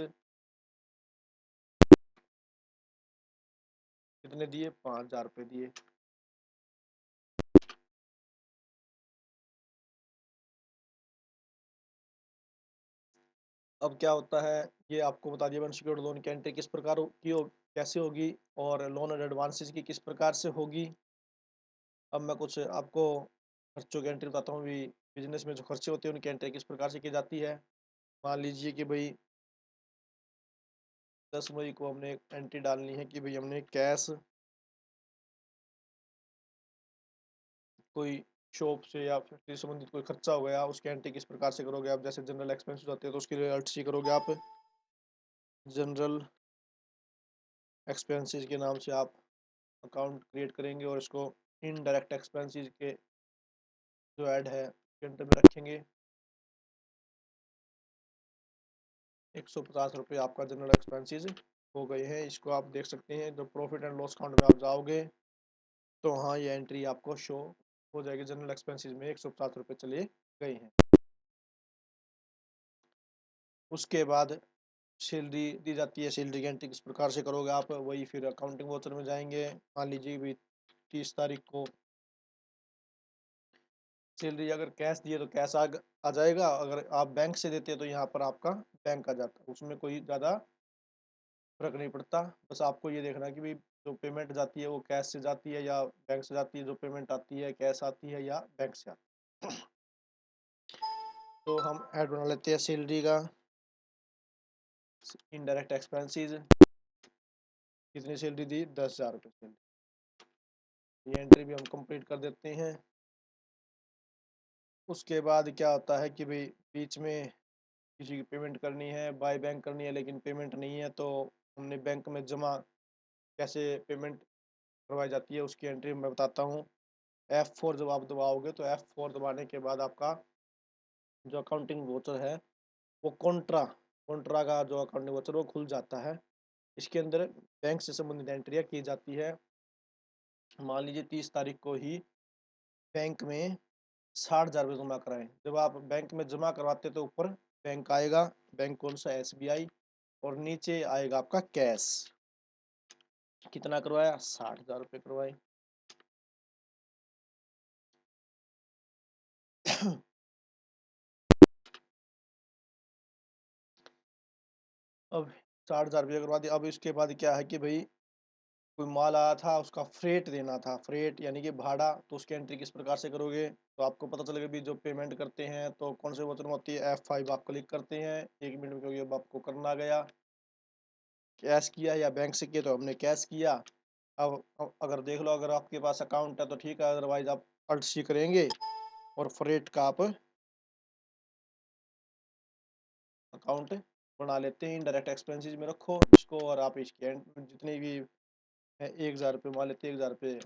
कितने दिए? 5,000 रुपये दिए। अब क्या होता है ये आपको बता दिया। अनसिक्योर्ड लोन की एंट्री किस प्रकार कैसे होगी, और लोन एंड एडवांसेज की किस प्रकार से होगी। अब मैं कुछ आपको खर्चों की एंट्री बताता हूँ। भी बिजनेस में जो खर्चे होते हैं उनकी एंट्री किस प्रकार से की जाती है। मान लीजिए कि भाई 10 मई को हमने एंट्री डालनी है कि भाई हमने कैश कोई शॉप से या फैक्ट्री से संबंधित कोई खर्चा हो गया, उसकी एंट्री किस प्रकार से करोगे आप। जैसे जनरल एक्सपेंस होते हैं तो उसके लिए अल्ट सी करोगे आप। जनरल एक्सपेंसेस के नाम से आप अकाउंट क्रिएट करेंगे और इसको इनडायरेक्ट एक्सपेंसेस के जो ऐड है उसके अंदर में रखेंगे। 150 रुपये आपका जनरल एक्सपेंसेस हो गए हैं। इसको आप देख सकते हैं। जो प्रॉफिट एंड लॉस अकाउंट में आप जाओगे तो हाँ ये एंट्री आपको शो हो जाएगी। जनरल एक्सपेंसेस में 150 रुपये चले गए हैं। उसके बाद सैलरी दी जाती है। सैलरी की एंट्री किस प्रकार से करोगे आप, वही फिर अकाउंटिंग वाउचर में जाएंगे। मान लीजिए भी 30 तारीख को सैलरी अगर कैश दिए तो कैश आ जाएगा। अगर आप बैंक से देते हैं तो यहाँ पर आपका बैंक आ जाता है। उसमें कोई ज़्यादा फर्क नहीं पड़ता। बस आपको ये देखना कि भाई जो पेमेंट जाती है वो कैश से जाती है या बैंक से जाती है, जो पेमेंट आती है कैश आती है या बैंक से आती है। तो हम ऐड बना लेते हैं सैलरी का। इनडायरेक्ट एक्सपेंसेस, कितनी सैलरी दी? 10,000 रुपये सैलरी। ये एंट्री भी हम कंप्लीट कर देते हैं। उसके बाद क्या होता है कि भाई बीच में किसी की पेमेंट करनी है, बाय बैंक करनी है, लेकिन पेमेंट नहीं है, तो हमने बैंक में जमा कैसे पेमेंट करवाई जाती है उसकी एंट्री मैं बताता हूँ। F4 जब आप दबाओगे तो F4 दबाने के बाद आपका जो अकाउंटिंग वोचर है वो कॉन्ट्रा कॉन्ट्रा का जो अकाउंटिंग वोचर वो खुल जाता है। इसके अंदर बैंक से संबंधित एंट्रियाँ की जाती है। मान लीजिए 30 तारीख को ही बैंक में 60,000 रुपये जमा कराएं। जब आप बैंक में जमा करवाते तो ऊपर बैंक आएगा, बैंक कौन सा? SBI, और नीचे आएगा आपका कैश। कितना करवाया? 60,000 रुपये करवाए। अब 60,000 रुपये करवा दिया। अब इसके बाद क्या है कि भाई कोई माल आया था उसका फ्रेट देना था, फ्रेट यानी कि भाड़ा, तो उसकी एंट्री किस प्रकार से करोगे। तो आपको पता चलेगा भी जो पेमेंट करते हैं तो कौन से वचन में होती है। F5 आप क्लिक करते हैं 1 मिनट में, क्योंकि अब आपको करना गया। कैश किया या बैंक से किया तो हमने कैश किया। अब अगर देख लो अगर आपके पास अकाउंट है तो ठीक है, अदरवाइज आप अल्ट सी करेंगे और फ्रेट का आप अकाउंट बना लेते हैं। इनडायरेक्ट एक्सपेंसेस में रखो इसको, और आप इसके जितने भी 1,000 रुपये मान लेते हैं, 1,000 रुपये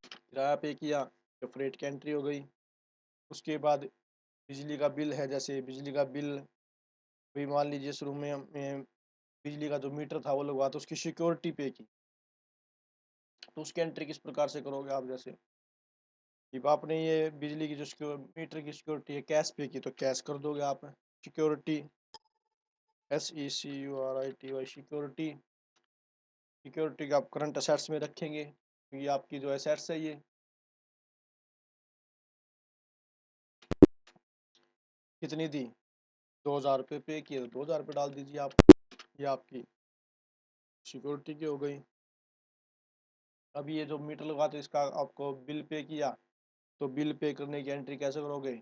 किराया पे किया तो फ्रेट की एंट्री हो गई। उसके बाद बिजली का बिल है, जैसे बिजली का बिल भी मान लीजिए शुरू में बिजली का जो मीटर था वो लगवा, तो उसकी सिक्योरिटी पे की, तो उसकी एंट्री किस प्रकार से करोगे आप? जैसे जब आपने ये बिजली की जो मीटर की सिक्योरिटी है कैश पे की, तो कैश कर दोगे आप। सिक्योरिटी, SECURITY, सिक्योरिटी, सिक्योरिटी का आप करंट असेट्स में रखेंगे, ये आपकी जो असेट्स है ये कितनी दी, 2000 रुपये पे किए, तो 2000 रुपये डाल दीजिए आप, ये आपकी सिक्योरिटी की हो गई। अब ये जो मीटर लगा तो इसका आपको बिल पे किया, तो बिल पे करने की एंट्री कैसे करोगे?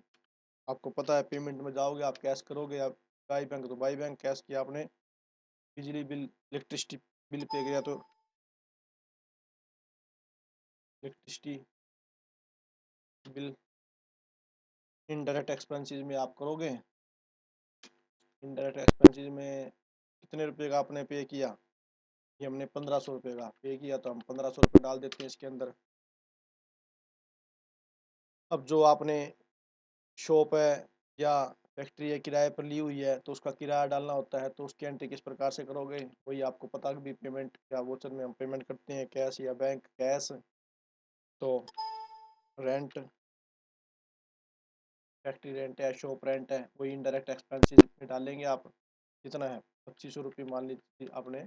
आपको पता है पेमेंट में जाओगे आप, कैश करोगे आप, बाई बैंक तो बाई बैंक, कैश किया आपने, बिजली बिल इलेक्ट्रिसिटी बिल पे गया तो इलेक्ट्रिसिटी बिल। इनडायरेक्ट एक्सपेंसेस में आप करोगे, इनडायरेक्ट एक्सपेंसेस में कितने रुपए का आपने पे किया, ये हमने 1500 रुपये का पे किया, तो हम 1500 रुपये डाल देते हैं इसके अंदर। अब जो आपने शॉप है या फैक्ट्री है किराए पर ली हुई है, तो उसका किराया डालना होता है, तो उसकी एंट्री किस प्रकार से करोगे? वही आपको पता भी, पेमेंट या वोचर में हम पेमेंट करते हैं, कैश या बैंक कैश, तो रेंट, फैक्ट्री रेंट है, शॉप रेंट है, वही इनडायरेक्ट एक्सपेंसेस में डालेंगे आप। कितना है, 2500 रुपये मान लीजिए आपने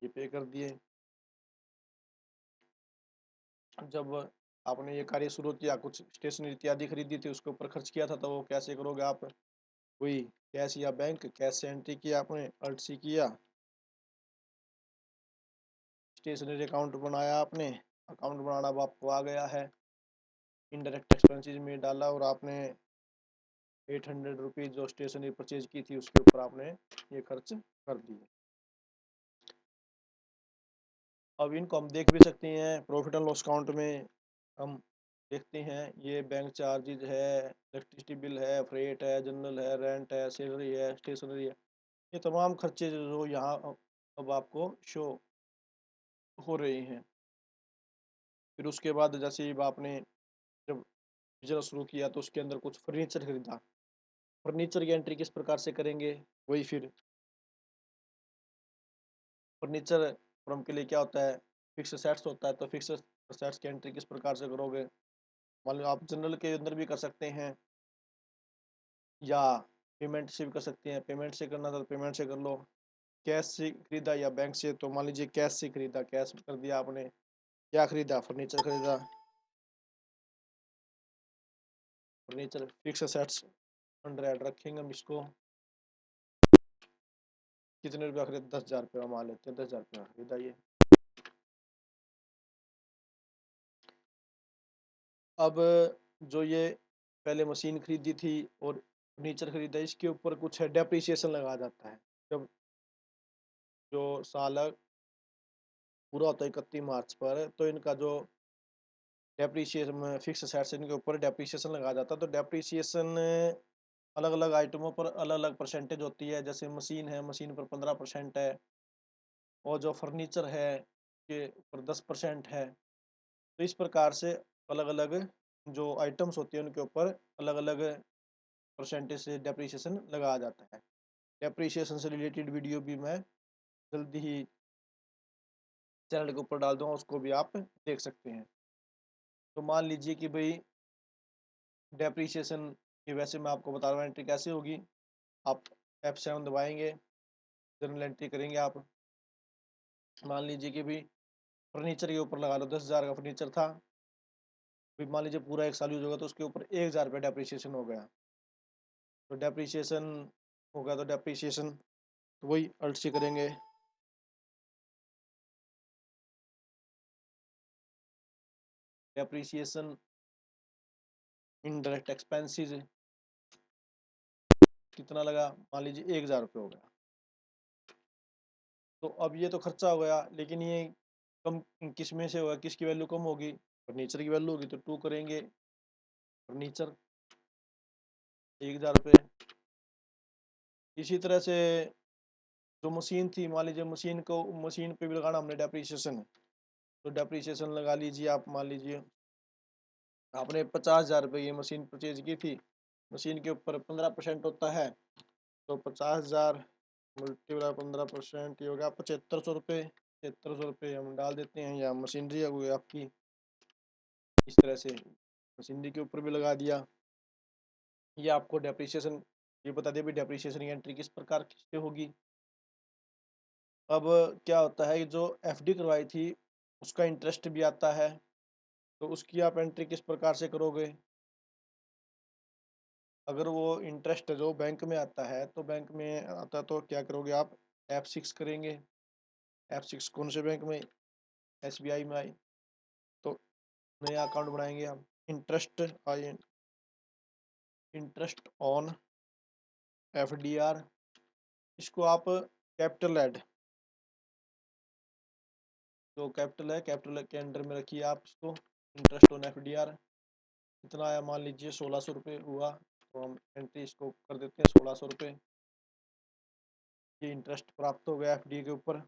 ये पे कर दिए। जब आपने ये कार्य शुरू किया, कुछ स्टेशनरी इत्यादि खरीदी थी, उसके ऊपर खर्च किया था, तो वो कैसे करोगे आप? वही कैश या बैंक, कैश से एंट्री किया आपने, अल्ट सी किया, स्टेशनरी अकाउंट बनाया आपने, अकाउंट बनाना अब आपको आ गया है, इनडायरेक्ट एक्सपेंसेस में डाला, और आपने 800 रुपीज़ जो स्टेशनरी परचेज की थी उसके ऊपर आपने ये खर्च कर दिए। अब इनको हम देख भी सकते हैं प्रॉफिट एंड लॉस अकाउंट में, हम देखते हैं ये बैंक चार्जेज है, इलेक्ट्रिसिटी बिल है, फ्रेट है, जनरल है, रेंट है, सैलरी है, स्टेशनरी है, ये तमाम खर्चे जो यहाँ अब आपको शो हो रहे हैं। फिर उसके बाद जैसे अब आपने जब बिजनेस शुरू किया, तो उसके अंदर कुछ फर्नीचर खरीदा, फर्नीचर की एंट्री किस प्रकार से करेंगे? वही फिर फर्नीचर फर्म के लिए क्या होता है, फिक्स सेट्स होता है, तो फिक्स सेट्स की एंट्री किस प्रकार से करोगे? मान लो आप जनरल के अंदर भी कर सकते हैं, या पेमेंट से भी कर सकते हैं, पेमेंट से करना था तो पेमेंट से कर लो, कैश से खरीदा या बैंक से, तो मान लीजिए कैश से खरीदा, कैश कर दिया आपने, क्या खरीदा, फर्नीचर खरीदा, furniture fix sets under add रखेंगे हम इसको। कितने रुपया खरीद, 10,000 रुपये का मान लेते हैं, 10,000 रुपये का खरीदा ये। अब जो ये पहले मशीन खरीदी थी और फर्नीचर खरीदा, इसके ऊपर कुछ है डेप्रिसिएशन लगाया जाता है, जब जो साल पूरा होता है 31 मार्च पर, तो इनका जो डेप्रिसिएशन फिक्स सेट्स इनके ऊपर डेप्रिसिएशन लगाया जाता है, तो डेप्रिसिएशन अलग अलग आइटमों पर अलग अलग परसेंटेज होती है, जैसे मशीन है, मशीन पर 15% है, और जो फर्नीचर है के ऊपर 10% है, तो इस प्रकार से अलग अलग जो आइटम्स होती हैं उनके ऊपर अलग अलग परसेंटेज से डेप्रिसिएशन लगाया जाता है। डेप्रिसिएशन से रिलेटेड वीडियो भी मैं जल्दी ही चैनल के ऊपर डाल दूंगा, उसको भी आप देख सकते हैं। तो मान लीजिए कि भाई डेप्रिसिएशन की, वैसे मैं आपको बता रहा हूँ एंट्री कैसे होगी। आप F7 दबाएंगे, जर्नल एंट्री करेंगे आप। मान लीजिए कि भाई फर्नीचर के ऊपर लगा लो, 10,000 का फर्नीचर था, फिर मान लीजिए पूरा एक साल यूज होगा, तो उसके ऊपर 1,000 रुपये डेप्रिसिएशन हो गया, तो डेप्रिसिएशन हो गया, तो डेप्रिसिएशन तो वही अल्ट से करेंगे, डेप्रिसिएशन इनडायरेक्ट एक्सपेंसेस कितना लगा, मान लीजिए 1,000 रुपये हो गया। तो अब ये तो खर्चा हो गया, लेकिन ये कम किस में से होगा, किसकी वैल्यू कम होगी, फर्नीचर की वैल्यू होगी, तो 2 करेंगे फर्नीचर 1,000 रुपये। इसी तरह से जो मशीन थी, मान लीजिए मशीन को, मशीन पे भी लगाना हमने डेप्रिसिएशन, तो डेप्रिसिएशन लगा लीजिए आप, मान लीजिए आपने 50,000 रुपये की मशीन परचेज की थी, मशीन के ऊपर 15% होता है, तो 50,000 मल्टीप्लाई 15% ये हो गया 7500 रुपये। 7500 रुपये हम डाल देते हैं, या मशीनरी हो गई आपकी, इस तरह से मशीनरी के ऊपर भी लगा दिया। ये आपको डेप्रिसिएशन ये बता दिया भी डेप्रिसिएशन की एंट्री किस प्रकार से होगी। अब क्या होता है कि जो एफडी करवाई थी उसका इंटरेस्ट भी आता है, तो उसकी आप एंट्री किस प्रकार से करोगे। अगर वो इंटरेस्ट जो बैंक में आता है, तो बैंक में आता तो क्या करोगे आप, F6 करेंगे। F6 कौन से बैंक में, SBI में आई, तो नया अकाउंट बनाएंगे हम। Interest I, interest on FDR, इसको आप कैपिटल ऐड, जो कैपिटल है कैपिटल के अंडर में रखिए आप इसको। इंटरेस्ट ऑन FDR कितना आया, मान लीजिए 1600 रुपये हुआ, तो हम एंट्री इसको कर देते हैं 1600 रुपये। ये इंटरेस्ट प्राप्त हो गया FD के ऊपर।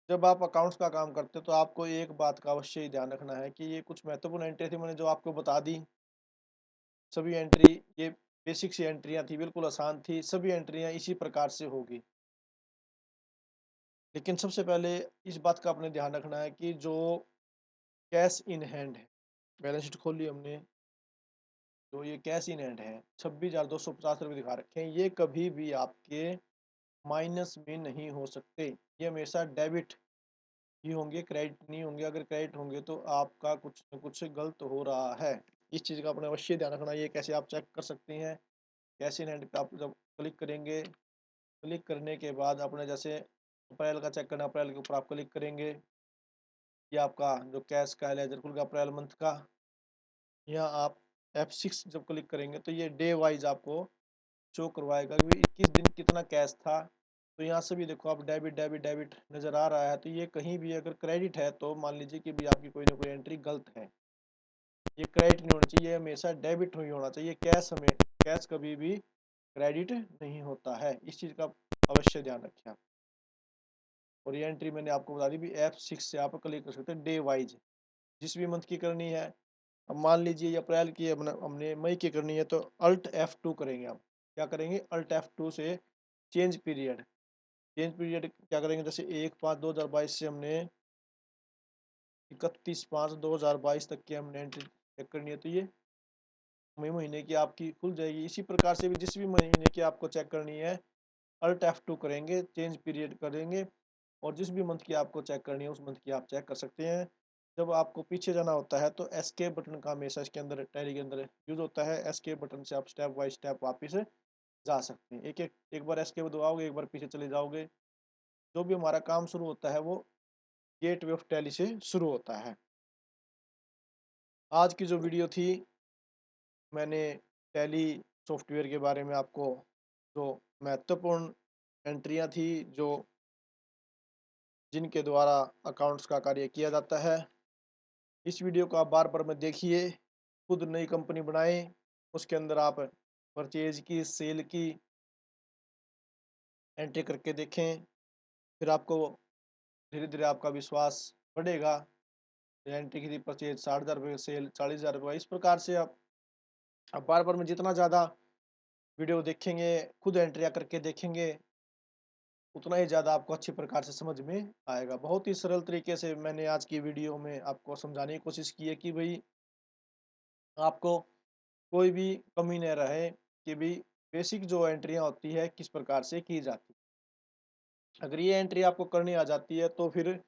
जब आप अकाउंट्स का काम करते हो तो आपको एक बात का अवश्य ही ध्यान रखना है कि ये कुछ महत्वपूर्ण एंट्री थी, मैंने जो आपको बता दी। सभी एंट्री ये बेसिक सी एंट्रियां थी, बिल्कुल आसान थी, सभी एंट्रियां इसी प्रकार से होगी। लेकिन सबसे पहले इस बात का अपने ध्यान रखना है कि जो कैश इन हैंड है, बैलेंस शीट खोली हमने, तो ये कैश इन हैंड है 26,250 रुपये दिखा रखे हैं, ये कभी भी आपके माइनस में नहीं हो सकते, ये हमेशा डेबिट ही होंगे, क्रेडिट नहीं होंगे। अगर क्रेडिट होंगे तो आपका कुछ न कुछ गलत हो रहा है, इस चीज़ का अपने अवश्य ध्यान रखना। ये कैसे आप चेक कर सकते हैं, कैश इन हैंड पे आप जब क्लिक करेंगे, क्लिक करने के बाद अपने जैसे अप्रैल का चेक करना, अप्रैल के ऊपर आप क्लिक करेंगे, ये आपका जो कैश का लेजर खुल गया अप्रैल मंथ का। यहाँ आप F6 जब क्लिक करेंगे तो ये डे वाइज आपको शो करवाएगा कि 21 दिन कितना कैश था। तो यहाँ से भी देखो आप डेबिट डेबिट डेबिट नज़र आ रहा है, तो ये कहीं भी अगर क्रेडिट है तो मान लीजिए कि भी आपकी कोई ना कोई एंट्री गलत है। ये क्रेडिट नहीं होना चाहिए, ये हमेशा डेबिट ही होना चाहिए। कैश कभी भी क्रेडिट नहीं होता है, इस चीज़ का अवश्य ध्यान रखें आप। और ये एंट्री मैंने आपको बता दी भी F6 से आप क्लिक कर सकते हैं डे वाइज, जिस भी मंथ की करनी है। अब मान लीजिए ये अप्रैल की हमने मई की करनी है, तो अल्ट F2 करेंगे आप। क्या करेंगे, अल्ट F2 से चेंज पीरियड। चेंज पीरियड क्या करेंगे, जैसे 1/5/2022 से हमने 31/5/2022 तक की हमने एंट्री चेक करनी है, तो ये मई महीने की आपकी खुल जाएगी। इसी प्रकार से भी जिस भी महीने की आपको चेक करनी है, अल्ट F2 करेंगे, चेंज पीरियड करेंगे, और जिस भी मंथ की आपको चेक करनी है उस मंथ की आप चेक कर सकते हैं। जब आपको पीछे जाना होता है तो एस्केप बटन का हमेशा इसके अंदर टैली के अंदर यूज होता है। एस्केप बटन से आप स्टेप बाय स्टेप वापस जा सकते हैं। एक बार एस्केप दबाओगे, एक बार पीछे चले जाओगे। जो भी हमारा काम शुरू होता है वो गेटवे ऑफ टैली से शुरू होता है। आज की जो वीडियो थी, मैंने टैली सॉफ्टवेयर के बारे में आपको जो महत्वपूर्ण एंट्रियां थी, जो जिनके द्वारा अकाउंट्स का कार्य किया जाता है, इस वीडियो को आप बार बार में देखिए। खुद नई कंपनी बनाएं, उसके अंदर आप परचेज की, सेल की एंट्री करके देखें, फिर आपको धीरे धीरे आपका विश्वास बढ़ेगा। एंट्री की थी परचेज 60,000 रुपये, सेल 40,000 रुपये, इस प्रकार से आप बार बार में जितना ज़्यादा वीडियो देखेंगे, खुद एंट्रियाँ करके देखेंगे, उतना ही ज़्यादा आपको अच्छी प्रकार से समझ में आएगा। बहुत ही सरल तरीके से मैंने आज की वीडियो में आपको समझाने की कोशिश की है कि भाई आपको कोई भी कमी न रहे, कि भी बेसिक जो एंट्रियाँ होती है किस प्रकार से की जाती है। अगर ये एंट्री आपको करनी आ जाती है तो फिर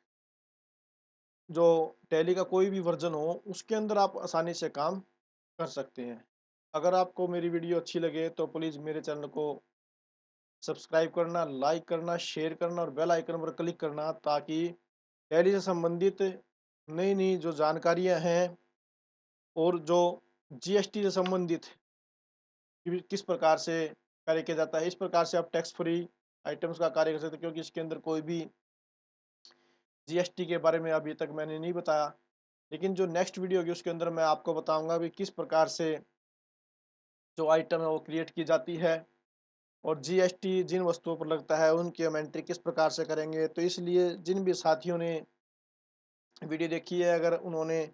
जो टैली का कोई भी वर्जन हो उसके अंदर आप आसानी से काम कर सकते हैं। अगर आपको मेरी वीडियो अच्छी लगे तो प्लीज़ मेरे चैनल को सब्सक्राइब करना, लाइक करना, शेयर करना और बेल आइकन पर क्लिक करना, ताकि टैली से संबंधित नई नई जो जानकारियां हैं और जो जीएसटी से संबंधित कि किस प्रकार से कार्य किया जाता है, इस प्रकार से आप टैक्स फ्री आइटम्स का कार्य कर सकते हैं, क्योंकि इसके अंदर कोई भी जीएसटी के बारे में अभी तक मैंने नहीं बताया। लेकिन जो नेक्स्ट वीडियो होगी उसके अंदर मैं आपको बताऊंगा भी किस प्रकार से जो आइटम है वो क्रिएट की जाती है, और जीएसटी जिन वस्तुओं पर लगता है उनकी हम एंट्री किस प्रकार से करेंगे। तो इसलिए जिन भी साथियों ने वीडियो देखी है। अगर उन्होंने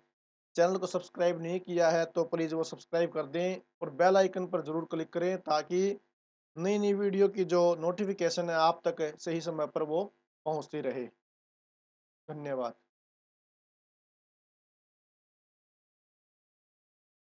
चैनल को सब्सक्राइब नहीं किया है तो प्लीज़ वो सब्सक्राइब कर दें और बेल आइकन पर ज़रूर क्लिक करें, ताकि नई-नई वीडियो की जो नोटिफ़िकेशन है आप तक सही समय पर वो पहुँचती रहे। धन्यवाद।